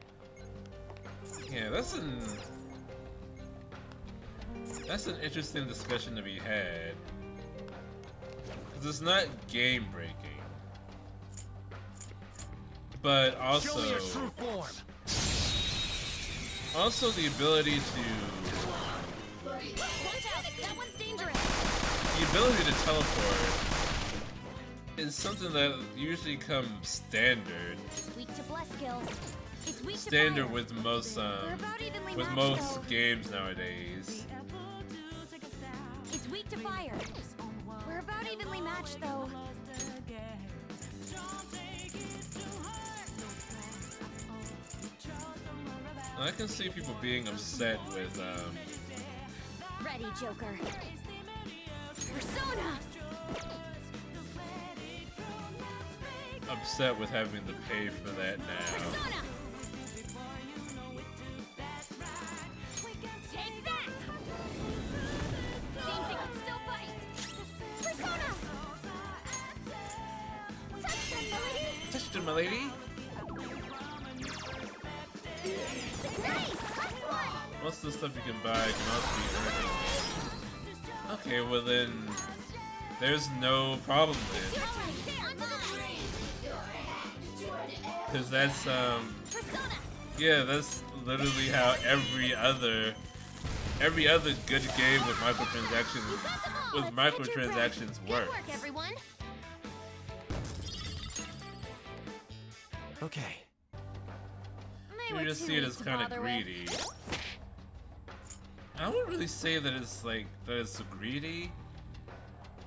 Yeah, that's an interesting discussion to be had. Because it's not game breaking. But also Show me your true form. also the ability to Watch out! That one's dangerous. the ability to teleport is something that usually comes standard. Weak to bless skills. It's weak Standard to fire. with most We're about evenly with matched, most though. games nowadays. It's weak to fire. We're about evenly matched, though. I can see people being upset with Ready, Joker. Persona! upset with having to pay for that now. Persona! Take that! Seems it can still fight. Persona! Touch them, milady! Touched him, my lady. Nice! Last one! Most of the stuff you can buy can also be earned. Okay, well then, there's no problem then. Your turn. Under the tree. Because that's yeah, that's literally how every other good game with microtransactions works. Everyone. Okay. You just see it as kind of greedy. I wouldn't really say that it's greedy.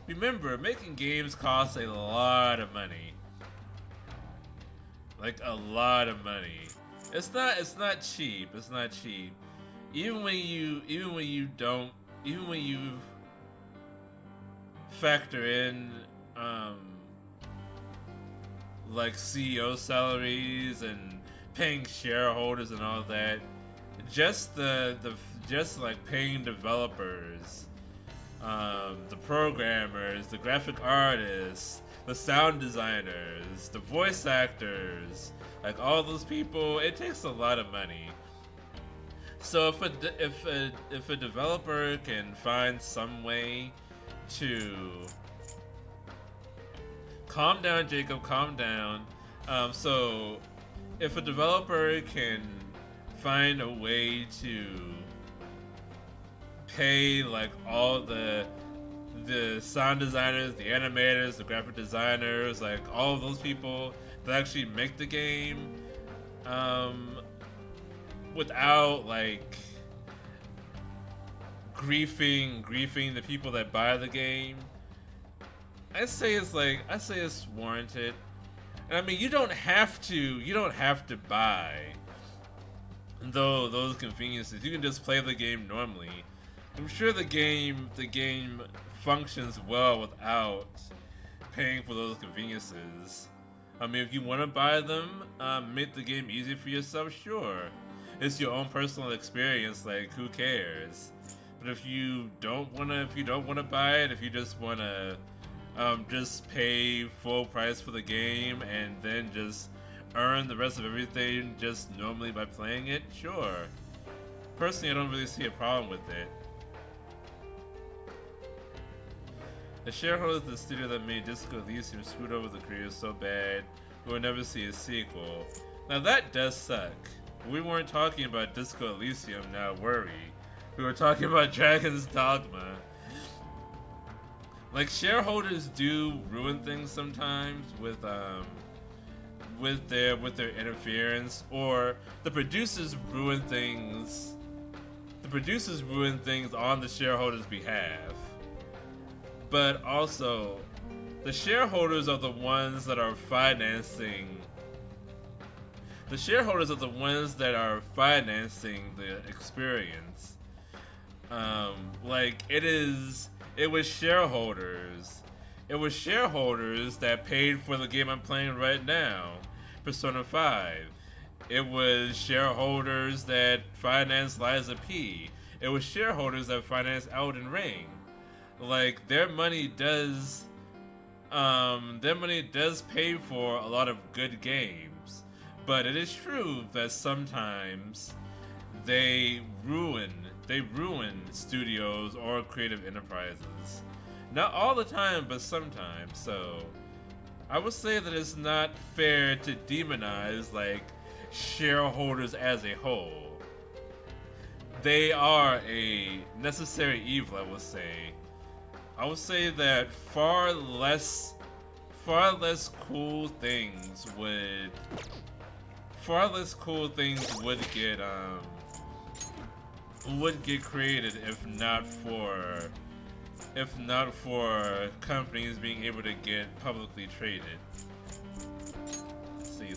Remember, making games costs a lot of money. Like a lot of money. It's not cheap. It's not cheap. Even when you factor in like CEO salaries and paying shareholders and all that, just like paying developers, the programmers, the graphic artists, the sound designers, the voice actors, like all those people, it takes a lot of money. So if a developer can find some way to calm down, Jacob, calm down. So if a developer can find a way to pay like all the sound designers, the animators, the graphic designers, like all of those people that actually make the game, without like griefing the people that buy the game, I say it's warranted. And I mean, you don't have to buy those conveniences. You can just play the game normally. I'm sure the game functions well without paying for those conveniences. I mean, if you want to buy them, make the game easy for yourself, sure. It's your own personal experience, like who cares? But if you don't wanna buy it, if you just wanna just pay full price for the game and then just earn the rest of everything just normally by playing it, sure. Personally, I don't really see a problem with it. The shareholders of the studio that made Disco Elysium screwed over the creators so bad we will never see a sequel. Now that does suck. We weren't talking about Disco Elysium, now worry. We were talking about Dragon's Dogma. Like, shareholders do ruin things sometimes with their interference, or the producers ruin things. The producers ruin things on the shareholders' behalf. But also, the shareholders are the ones that are financing. The shareholders are the ones that are financing the experience. Like it was shareholders. It was shareholders that paid for the game I'm playing right now, Persona 5. It was shareholders that financed Liza P. It was shareholders that financed Elden Ring. Like their money does pay for a lot of good games, but it is true that sometimes they ruin studios or creative enterprises. Not all the time, but sometimes. So I would say that it's not fair to demonize like shareholders as a whole. They are a necessary evil, I would say. I would say that far less cool things would get created if not for companies being able to get publicly traded. Let's see,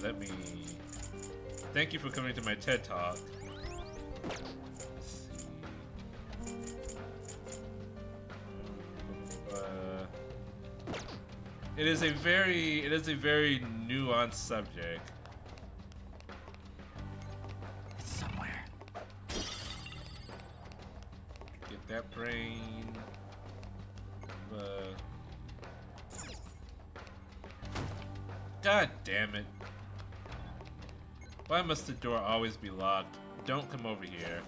thank you for coming to my TED Talk. It is a very nuanced subject. It's somewhere. Get that brain. God damn it. Why must the door always be locked? Don't come over here.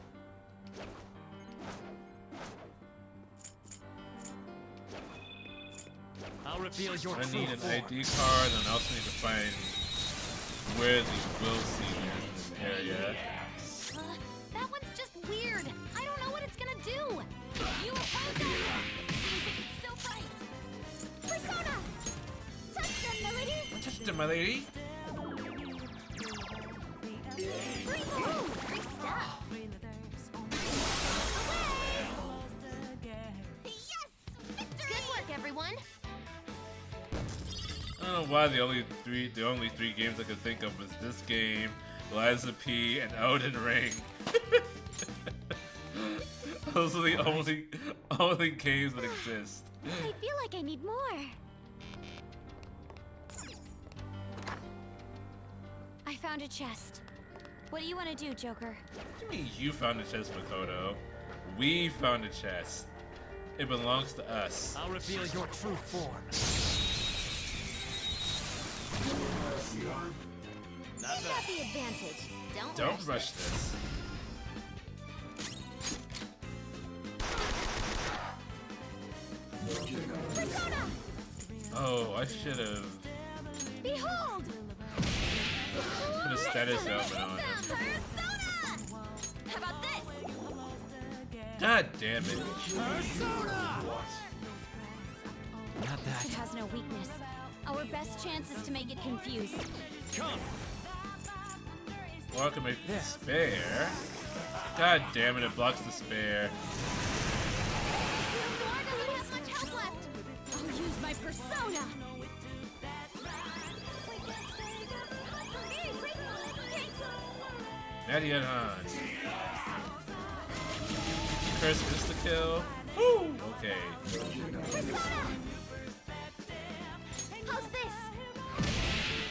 I'll reveal your I need an ID card, and I also need to find weirdly will see in this area. That one's just weird. I don't know what it's gonna do. You oppose it. Seems like it's so bright. Persona! Touch them, milady! Touch them, my lady. Free move! Free stuff! Yes! Victory! Good work, everyone! I don't know why the only three games I could think of was this game, Liza P, and Elden Ring. Those are the only games that exist. I feel like I need more. I found a chest. What do you want to do, Joker? What do you mean you found a chest, Makoto? We found a chest. It belongs to us. I'll reveal your true form. You got the advantage. Don't rush this. Persona! Oh, I should have Behold! put a status element on it. Persona! How about this? God damn it. Not that. It has no weakness. Our best chance is to make it confused. Come. Well, I can make the spare. God damn it, it blocks the spare. Door doesn't have much health left. I'll use my persona. Nadia Han. Curse insta-kill. Woo! Okay. Persona! How's this?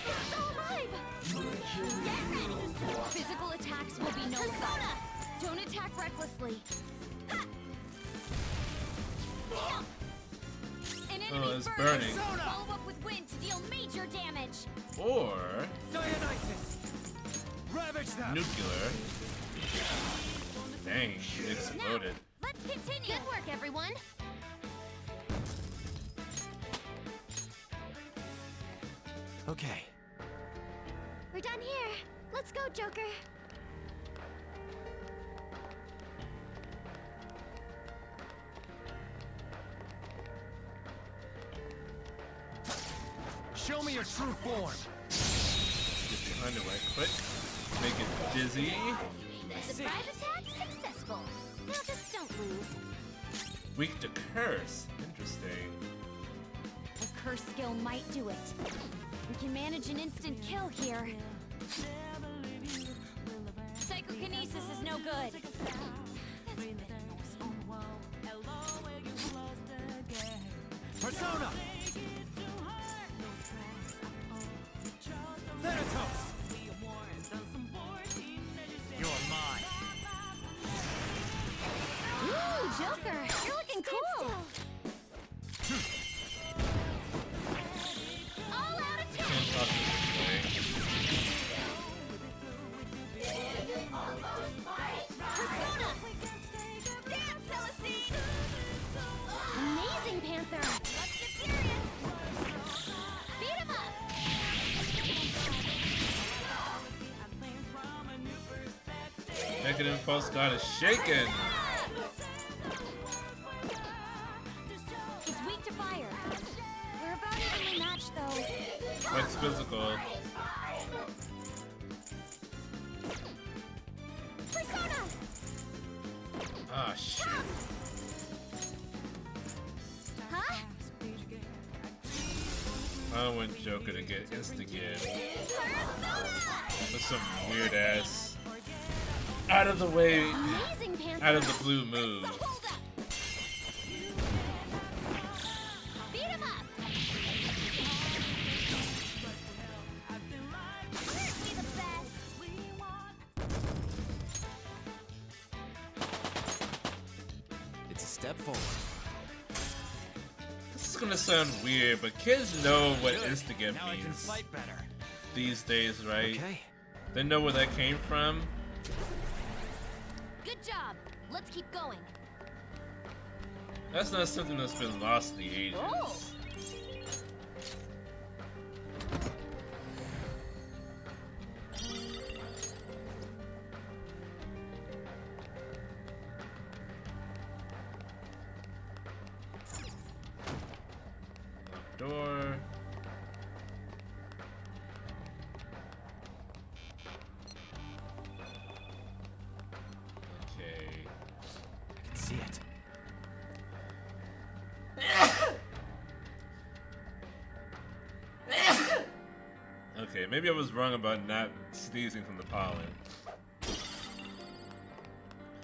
It's still alive! Get ready! Physical attacks will be no persona! Don't attack recklessly. Ha! An enemy Oh, it's burns. burning. Follow up with wind to deal major damage. Or Dionysus. Ravage them. nuclear. Dang, it exploded. Now, let's continue. Good work, everyone. Okay. We're done here. Let's go, Joker. Show me your true form. Get behind it right quick. Make it dizzy. Surprise attack successful. Now just don't lose. Weak to curse. Interesting. A curse skill might do it. We can manage an instant kill here. Psychokinesis is no good. Persona. Thanatos. You're mine. Ooh, Joker, you're looking cool. All out attack. Can't talk this Persona. Dance, Celestine. Amazing, Panther. Let's get serious. Beat him up. way. Negative false god is shaken. It's weak to fire. We're about evenly matched, though. What's physical? Persona. Ah, shit. Huh? I don't want Joker to get instigated Persona. with some weird ass out of the way, Amazing, Panther. out of the blue move. So hold up. Beat him up. Aren't we the best? It's a step forward. This is gonna sound weird, but kids know what instigate Now I can means fight better. these days, right? Okay. They know where that came from. Good job. Let's keep going. That's not something that's been lost in the ages. Oh. door. Okay. I can see it. Okay, maybe I was wrong about not sneezing from the pollen.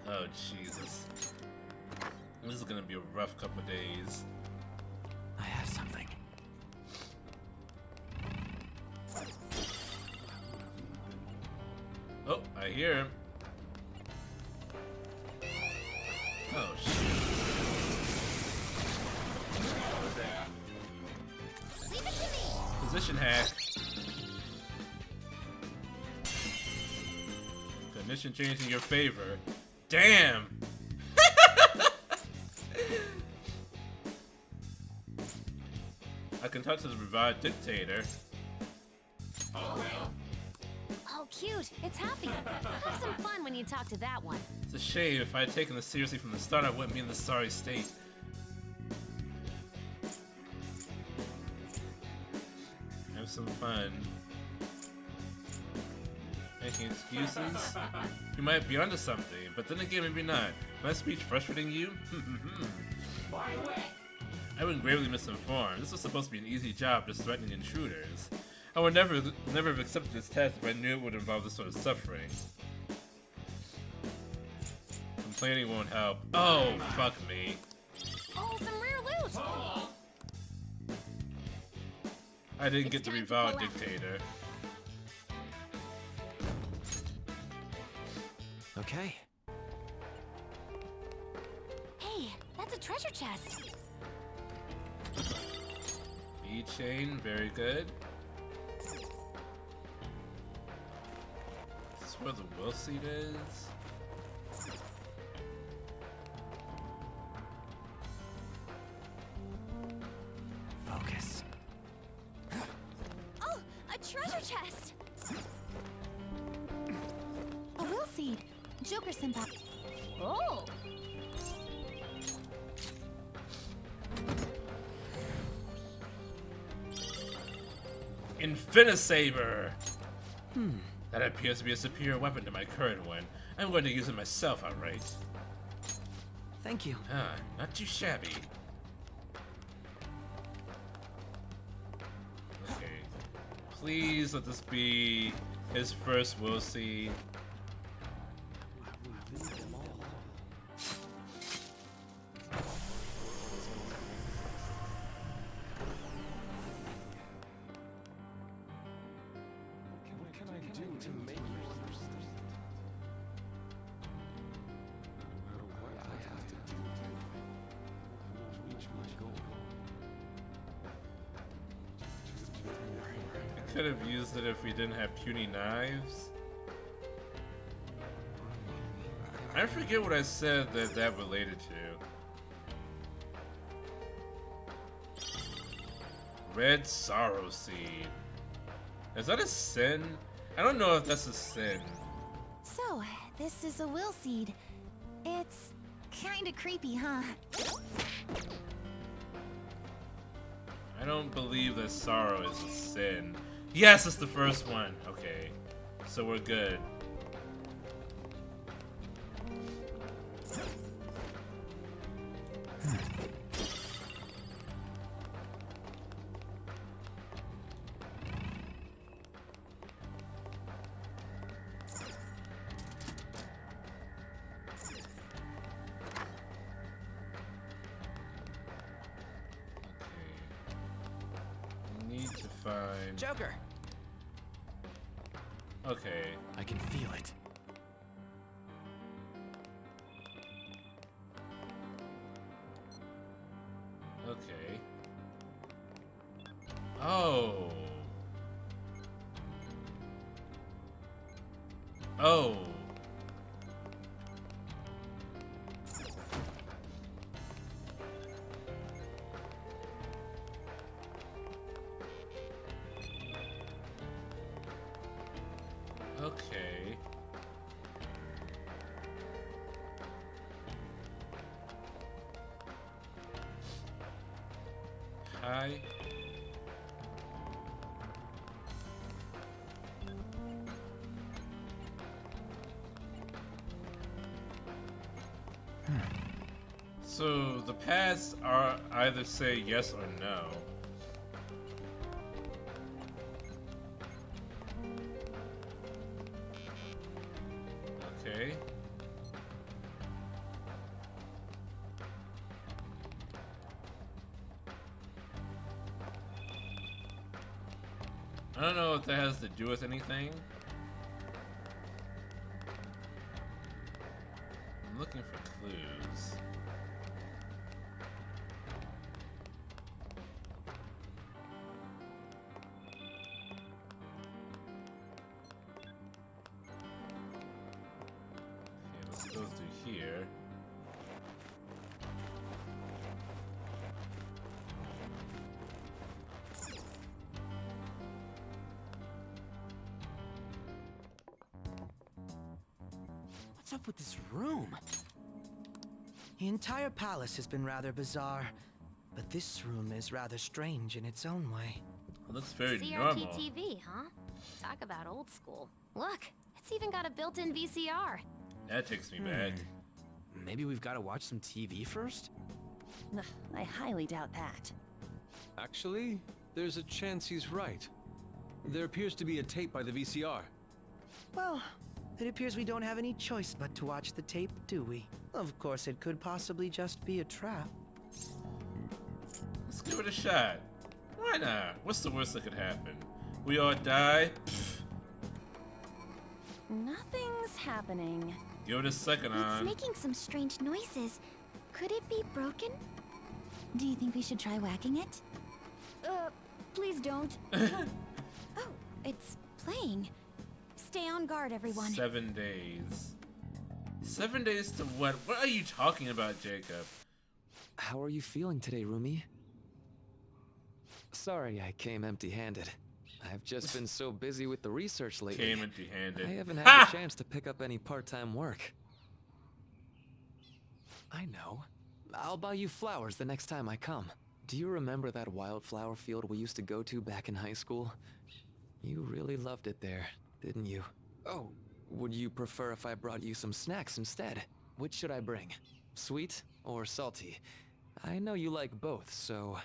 Oh, Jesus. This is gonna be a rough couple days. I have something. Oh, I hear him. Oh, shit. Leave it to me. Position hack. Condition change in your favor. Damn! I can talk to the revived dictator. Oh, cute. It's happy. Have some fun when you talk to that one. It's a shame. If I had taken this seriously from the start, I wouldn't be in this sorry state. Have some fun. Making excuses? You might be onto something, but then again, maybe not. My speech frustrating you? I've been gravely misinformed. This was supposed to be an easy job, just threatening intruders. I would never have accepted this task if I knew it would involve this sort of suffering. Complaining won't help. Oh, fuck me. Oh, some rare loot. I didn't get the revolve dictator. Okay. Hey, that's a treasure chest. E-chain, very good. Is this where the will seat is? Focus. Oh, a treasure chest. A will seed. Joker symbol. Oh. Infinisaber! That appears to be a superior weapon to my current one. I'm going to use it myself, outright. Thank you. Ah, not too shabby. Okay. Please let this be his first will see. What can I do to make you no matter what I have to do, I will reach my goal. I could have used it if we didn't have puny knives. I forget what I said that related to. Red sorrow seed. Is that a sin? I don't know if that's a sin. So, this is a will seed. It's kinda creepy, huh? I don't believe that sorrow is a sin. Yes, it's the first one. Okay. So we're good. Need to find... Joker. Okay. I can feel it. Okay. Oh. Oh. Okay. Hi. So the paths are either say yes or no. Okay. I don't know if that has to do with anything. I'm looking for clues. Okay, let's go through here. What's up with this room? The entire palace has been rather bizarre, but this room is rather strange in its own way. It looks very normal. CRT TV, huh? Talk about old school. Look, it's even got a built-in VCR. That takes me back. Maybe we've got to watch some TV first? Ugh, I highly doubt that. Actually, there's a chance he's right. There appears to be a tape by the VCR. Well, it appears we don't have any choice but to watch the tape, do we? Of course, it could possibly just be a trap. Let's give it a shot. Why not? What's the worst that could happen? We all die? Pfft. Nothing's happening. Give it a second It's on. making some strange noises. Could it be broken? Do you think we should try whacking it? Please don't. Oh, it's playing. Stay on guard, everyone. 7 days. 7 days to what? What are you talking about, Jacob? How are you feeling today, Rumi? Sorry I came empty-handed. I've just been so busy with the research lately. Came empty-handed. I haven't had the chance to pick up any part-time work. I know. I'll buy you flowers the next time I come. Do you remember that wildflower field we used to go to back in high school? You really loved it there, didn't you? Oh, would you prefer if I brought you some snacks instead? Which should I bring? Sweet or salty? I know you like both, so...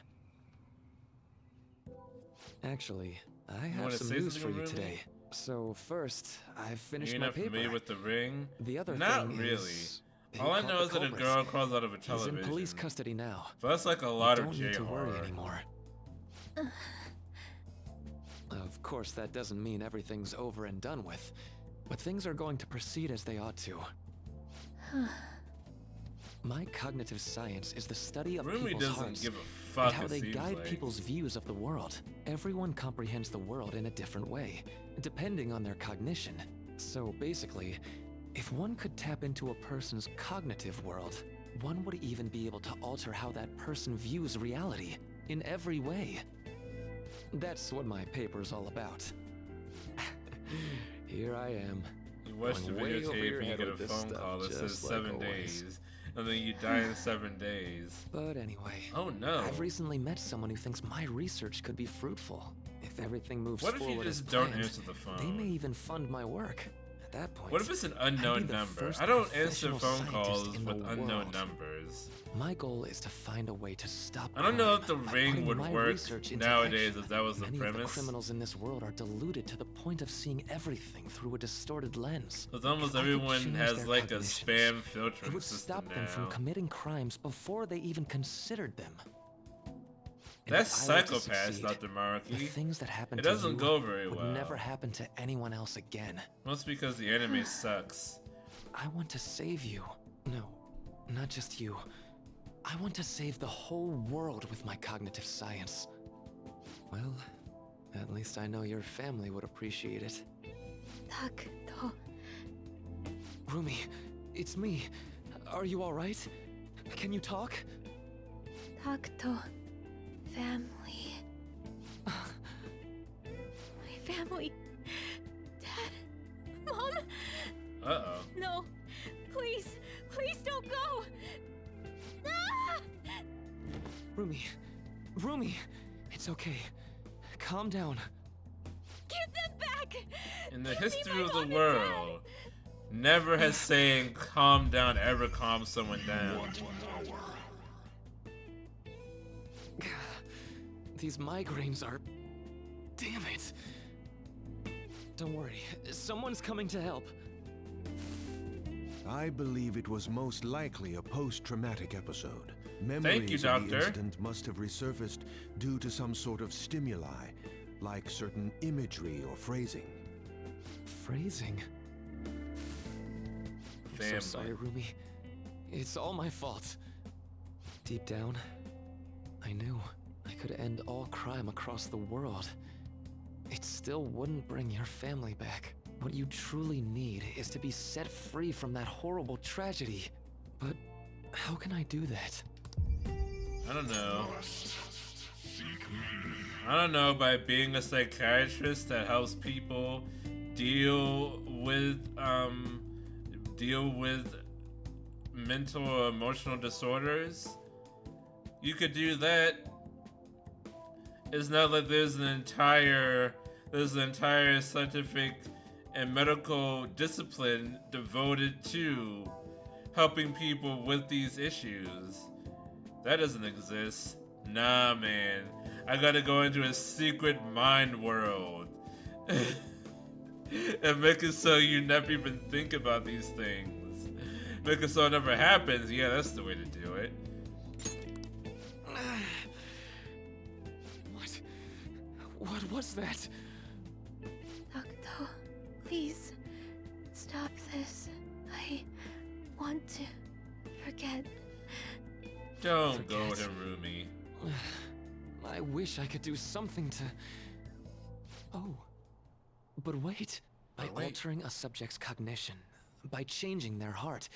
Actually, I have some news for you today. So first, I've finished You're my not paper. familiar with the ring? The other Not thing really. is... All I know is that a girl crawls out of a He's television. in police custody now. So that's like a lot You of don't need to worry J-horror. anymore. Of course, that doesn't mean everything's over and done with, but things are going to proceed as they ought to. My cognitive science is the study of Rumi people's doesn't hearts give a and fuck, how it they seems guide like. people's views of the world. Everyone comprehends the world in a different way, depending on their cognition. So basically, if one could tap into a person's cognitive world, one would even be able to alter how that person views reality in every way. That's what my paper's all about. Here I am. You watch the going way over videotape your and you head get a with this phone stuff, call that says just like 7 always. days. And then you die in 7 days. But anyway, Oh no. I've recently met someone who thinks my research could be fruitful. If everything moves What if you forward as just don't planned, answer the they may phone? even fund my work. At that point, What if it's an I'd unknown be the number? first I don't answer professional phone scientist calls in the with unknown world. numbers. My goal is to find a way to stop I don't know crime if the by ring putting would my work research into nowadays action. if that was the Many of the premise. criminals in this world are deluded to the point of seeing everything through a distorted lens. Because almost If I could everyone change has their like a cognitions, spam filtering it would system stop them from now. committing crimes before they even considered them. And That's if I were to psychopath, succeed, Dr. the Maraki. things that happen It to doesn't you go very would well. never happen to anyone else again. Mostly because the anime sucks. I want to save you. No, not just you. I want to save the whole world with my cognitive science. Well, at least I know your family would appreciate it. Rumi, it's me. Are you all right? Can you talk? Family. My family. Dad. Mom. Uh-oh. No. Please. Please don't go. Ah! Rumi, it's okay. Calm down. Give them back. In the Give me history my of mom the and world, Never has saying calm down ever calmed someone down. These migraines are... Damn it. Don't worry, someone's coming to help. I believe it was most likely a post-traumatic episode. Thank you, Memories of Doctor. the incident must have resurfaced due to some sort of stimuli, like certain imagery or phrasing. Phrasing? I'm so sorry, Rumi. It's all my fault. Deep down, I knew I could end all crime across the world. It still wouldn't bring your family back. What you truly need is to be set free from that horrible tragedy. But how can I do that? I don't know. I don't know, by being a psychiatrist that helps people deal with mental or emotional disorders. You could do that. It's not like there's an entire scientific and medical discipline devoted to helping people with these issues. That doesn't exist. Nah, man. I gotta go into a secret mind world and make it so you never even think about these things. Make it so it never happens. Yeah, that's the way to do it. What was that? Doctor, please stop this. I want to forget. Don't go to Rumi. I wish I could do something to... Oh. But wait. By altering a subject's cognition, by changing their heart,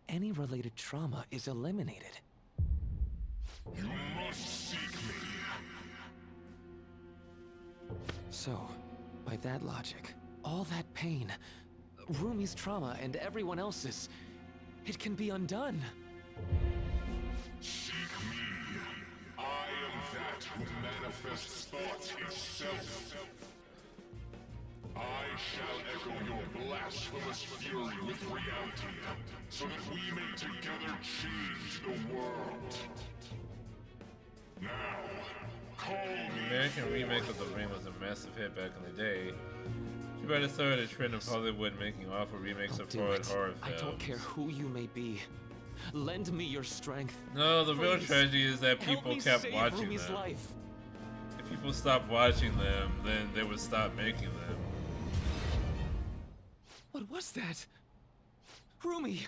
any related trauma is eliminated. You must seek me. So, by that logic, all that pain, Rumi's trauma and everyone else's, it can be undone. Seek me. I am that who manifests thought itself. I shall echo your blasphemous fury with reality, so that we may together change the world. Now, call The me. American remake of The Ring was a massive hit back in the day. She better start a trend of Hollywood making awful remakes of horror films. I don't care who you may be. Lend me your strength. No, the real Please. tragedy is that Help people me kept save watching Rumi's them. life. If people stopped watching them, then they would stop making them. What was that? Rumi,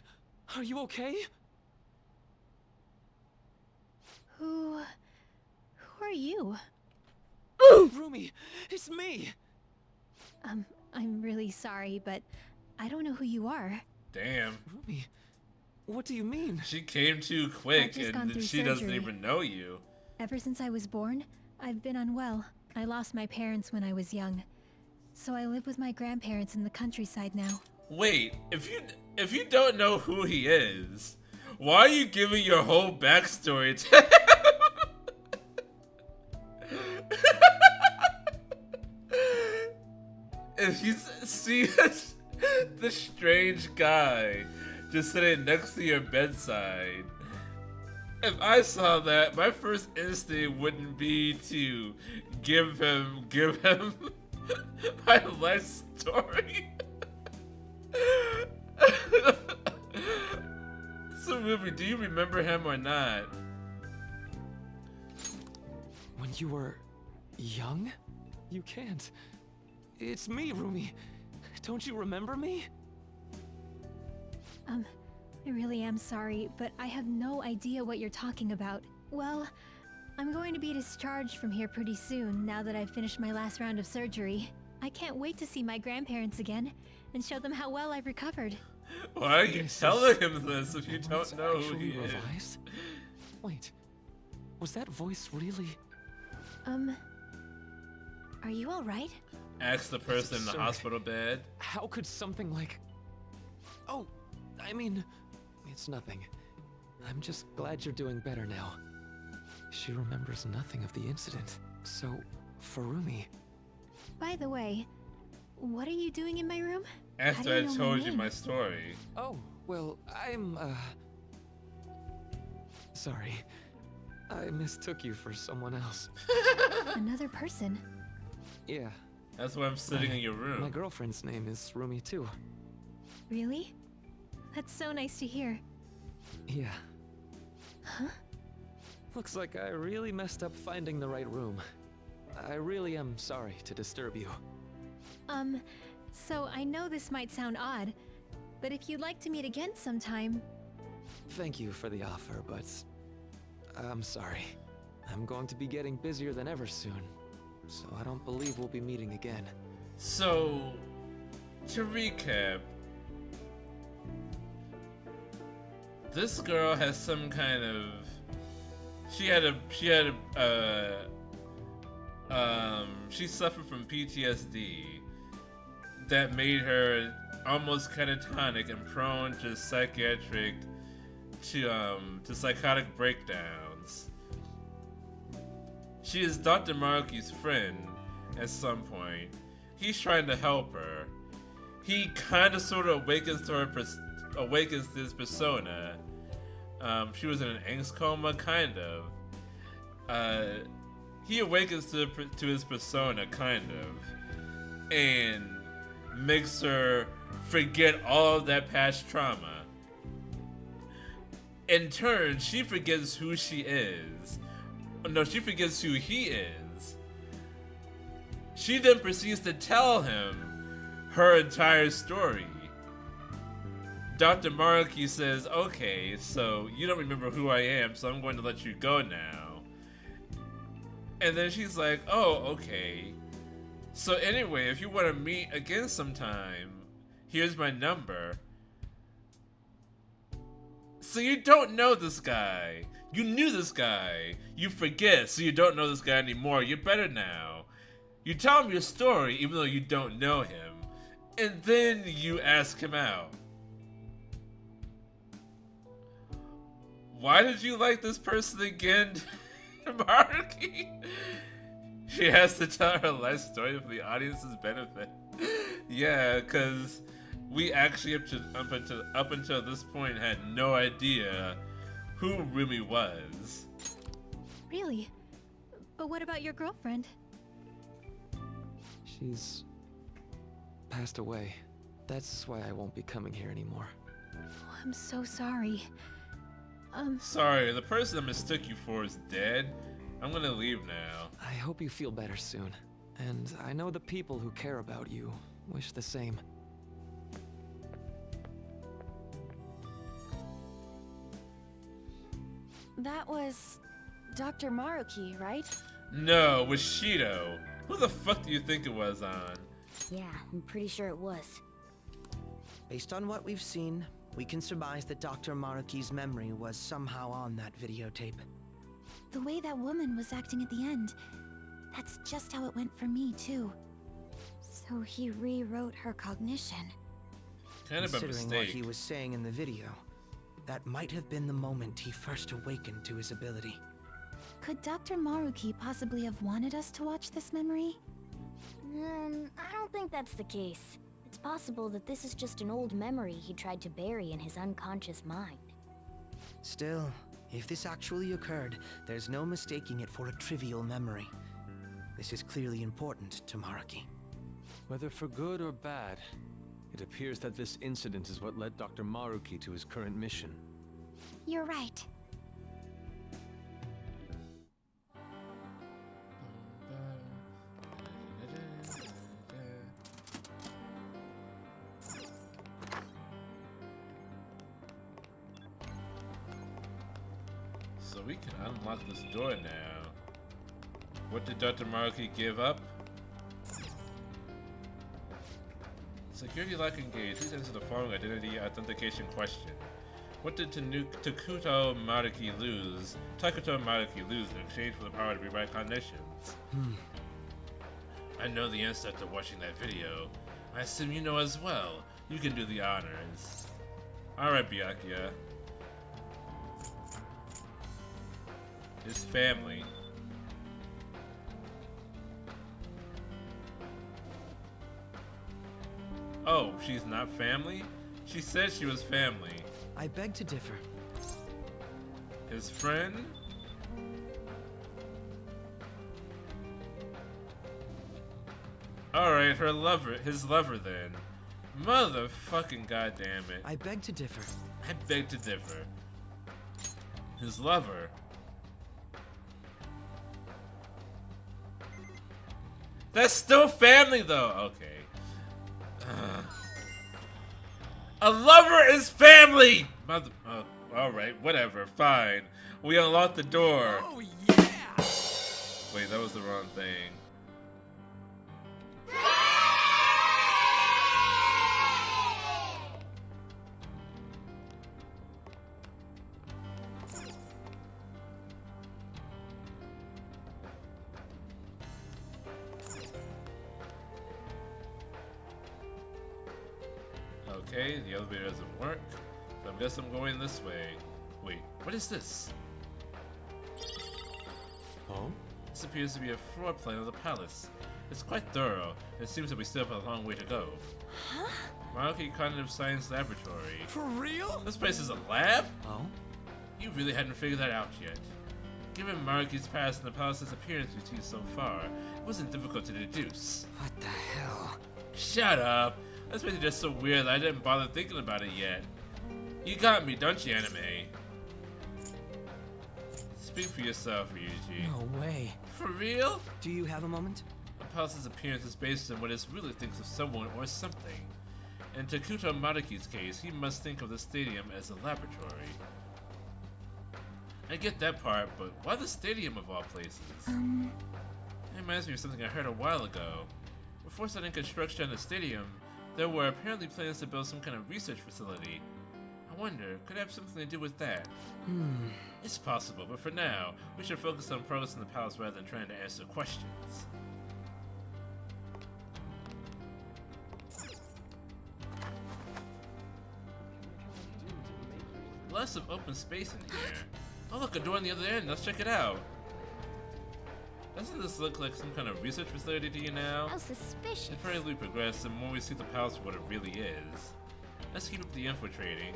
are you okay? Who are you? Rumi, it's me! I'm really sorry, but I don't know who you are. Damn. Rumi, what do you mean? She came too quick just gone and through she doesn't surgery. even know you. Ever since I was born, I've been unwell. I lost my parents when I was young. So I live with my grandparents in the countryside now. Wait, if you don't know who he is, why are you giving your whole backstory to him? If you see the strange guy just sitting next to your bedside, if I saw that, my first instinct wouldn't be to give him my life story. So, Ruby, do you remember him or not? When you were young? You can't. It's me, Rumi. Don't you remember me? I really am sorry, but I have no idea what you're talking about. Well, I'm going to be discharged from here pretty soon now that I've finished my last round of surgery. I can't wait to see my grandparents again and show them how well I've recovered. Why are you telling him this if you don't know who Actually he is? revised? Wait, was that voice really? Are you alright? Ask the person in the Sir, hospital bed. How could something like... Oh, I mean, it's nothing. I'm just glad you're doing better now. She remembers nothing of the incident. So, for Rumi... By the way, what are you doing in my room? After I told you my story. Oh, well, I'm, sorry. I mistook you for someone else. Another person. Yeah. That's why I'm sitting in your room. My girlfriend's name is Rumi too. Really? That's so nice to hear. Yeah. Huh? Looks like I really messed up finding the right room. I really am sorry to disturb you. So I know this might sound odd, but if you'd like to meet again sometime... Thank you for the offer, but I'm sorry. I'm going to be getting busier than ever soon, so I don't believe we'll be meeting again. So, to recap, this girl has some kind of... She suffered from PTSD that made her almost catatonic and prone to psychotic breakdowns. She is Dr. Maruki's friend at some point. He's trying to help her. He kind of sort of awakens to his persona. She was in an angst coma, kind of. He awakens to his persona, kind of, and makes her forget all of that past trauma. In turn, she forgets who she is. No, she forgets who he is. She then proceeds to tell him her entire story. Dr. Maruki says, okay, so you don't remember who I am, so I'm going to let you go now. And then she's like, oh, okay. So anyway, if you want to meet again sometime, here's my number. So you don't know this guy. You knew this guy. You forget, so you don't know this guy anymore. You're better now. You tell him your story, even though you don't know him. And then you ask him out. Why did you like this person again, Maruki? She has to tell her life story for the audience's benefit. Yeah, because we actually, up until this point, had no idea who Rumi was. Really? But what about your girlfriend? She's passed away. That's why I won't be coming here anymore. Oh, I'm so sorry. Sorry, the person I mistook you for is dead. I'm gonna leave now. I hope you feel better soon. And I know the people who care about you wish the same. That was Dr. Maruki, right? No, it was Shido. Who the fuck do you think it was on? Yeah, I'm pretty sure it was. Based on what we've seen, we can surmise that Dr. Maruki's memory was somehow on that videotape. The way that woman was acting at the end, that's just how it went for me, too. So he rewrote her cognition. Kind of a Considering what mistake. he was saying in the video, that might have been the moment he first awakened to his ability. Could Dr. Maruki possibly have wanted us to watch this memory? I don't think that's the case. It's possible that this is just an old memory he tried to bury in his unconscious mind. Still, if this actually occurred, there's no mistaking it for a trivial memory. This is clearly important to Maruki. Whether for good or bad, it appears that this incident is what led Dr. Maruki to his current mission. You're right. So we can unlock this door now. What did Dr. Maruki give up? Security lock engaged. Please answer the following identity authentication question. What did Takuto Maruki lose in exchange for the power to rewrite cognitions? I know the answer after watching that video. I assume you know as well. You can do the honors. Alright, Byakuya. His family. Oh, she's not family? She said she was family. I beg to differ. His friend? Alright, her lover, his lover then. Motherfucking goddamn it. I beg to differ. I beg to differ. His lover. That's still family though. Okay. A lover is family! Mother. Alright, whatever, fine. We unlocked the door. Oh, yeah! Wait, that was the wrong thing. Okay, the elevator doesn't work, so I guess I'm going this way. Wait, what is this? Oh? This appears to be a floor plan of the palace. It's quite thorough, and it seems that we still have a long way to go. Huh? Maruki Cognitive Science Laboratory. For real? This place is a lab? Oh? You really hadn't figured that out yet. Given Maruki's past and the palace's appearance we've seen so far, it wasn't difficult to deduce. What the hell? Shut up! This place is just so weird that I didn't bother thinking about it yet. You got me, don't you, anime? Speak for yourself, Ryuji. No way. For real? Do you have a moment? The palace's appearance is based on what it really thinks of someone or something. In Takuto Maruki's case, he must think of the stadium as a laboratory. I get that part, but why the stadium of all places? It reminds me of something I heard a while ago. Before starting construction on the stadium, there were apparently plans to build some kind of research facility. I wonder, could it have something to do with that? It's possible, but for now, we should focus on progress in the palace rather than trying to answer questions. Lots of open space in here. Oh look, a door on the other end, let's check it out. Doesn't this look like some kind of research facility to you now? How suspicious. The further we progress, the more we see the palace for what it really is. Let's keep up the infiltrating.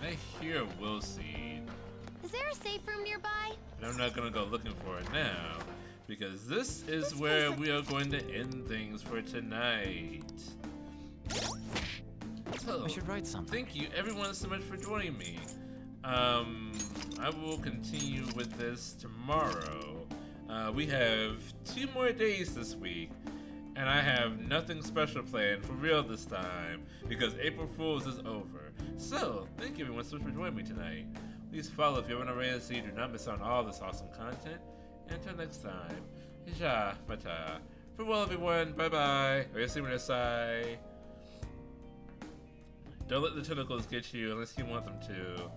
I hear Will Seed, Is there a safe room nearby? but I'm not gonna go looking for it now, because this is where we are going to end things for tonight. So, I should write something. thank you everyone so much for joining me. I will continue with this tomorrow. We have 2 more days this week, and I have nothing special planned for real this time, because April Fool's is over. So, thank you everyone so much for joining me tonight. Please follow if you haven't already so you do not miss out on all this awesome content. And until next time, ja, mata. Farewell everyone, bye bye. Oyasuminasai. Don't let the tentacles get you unless you want them to.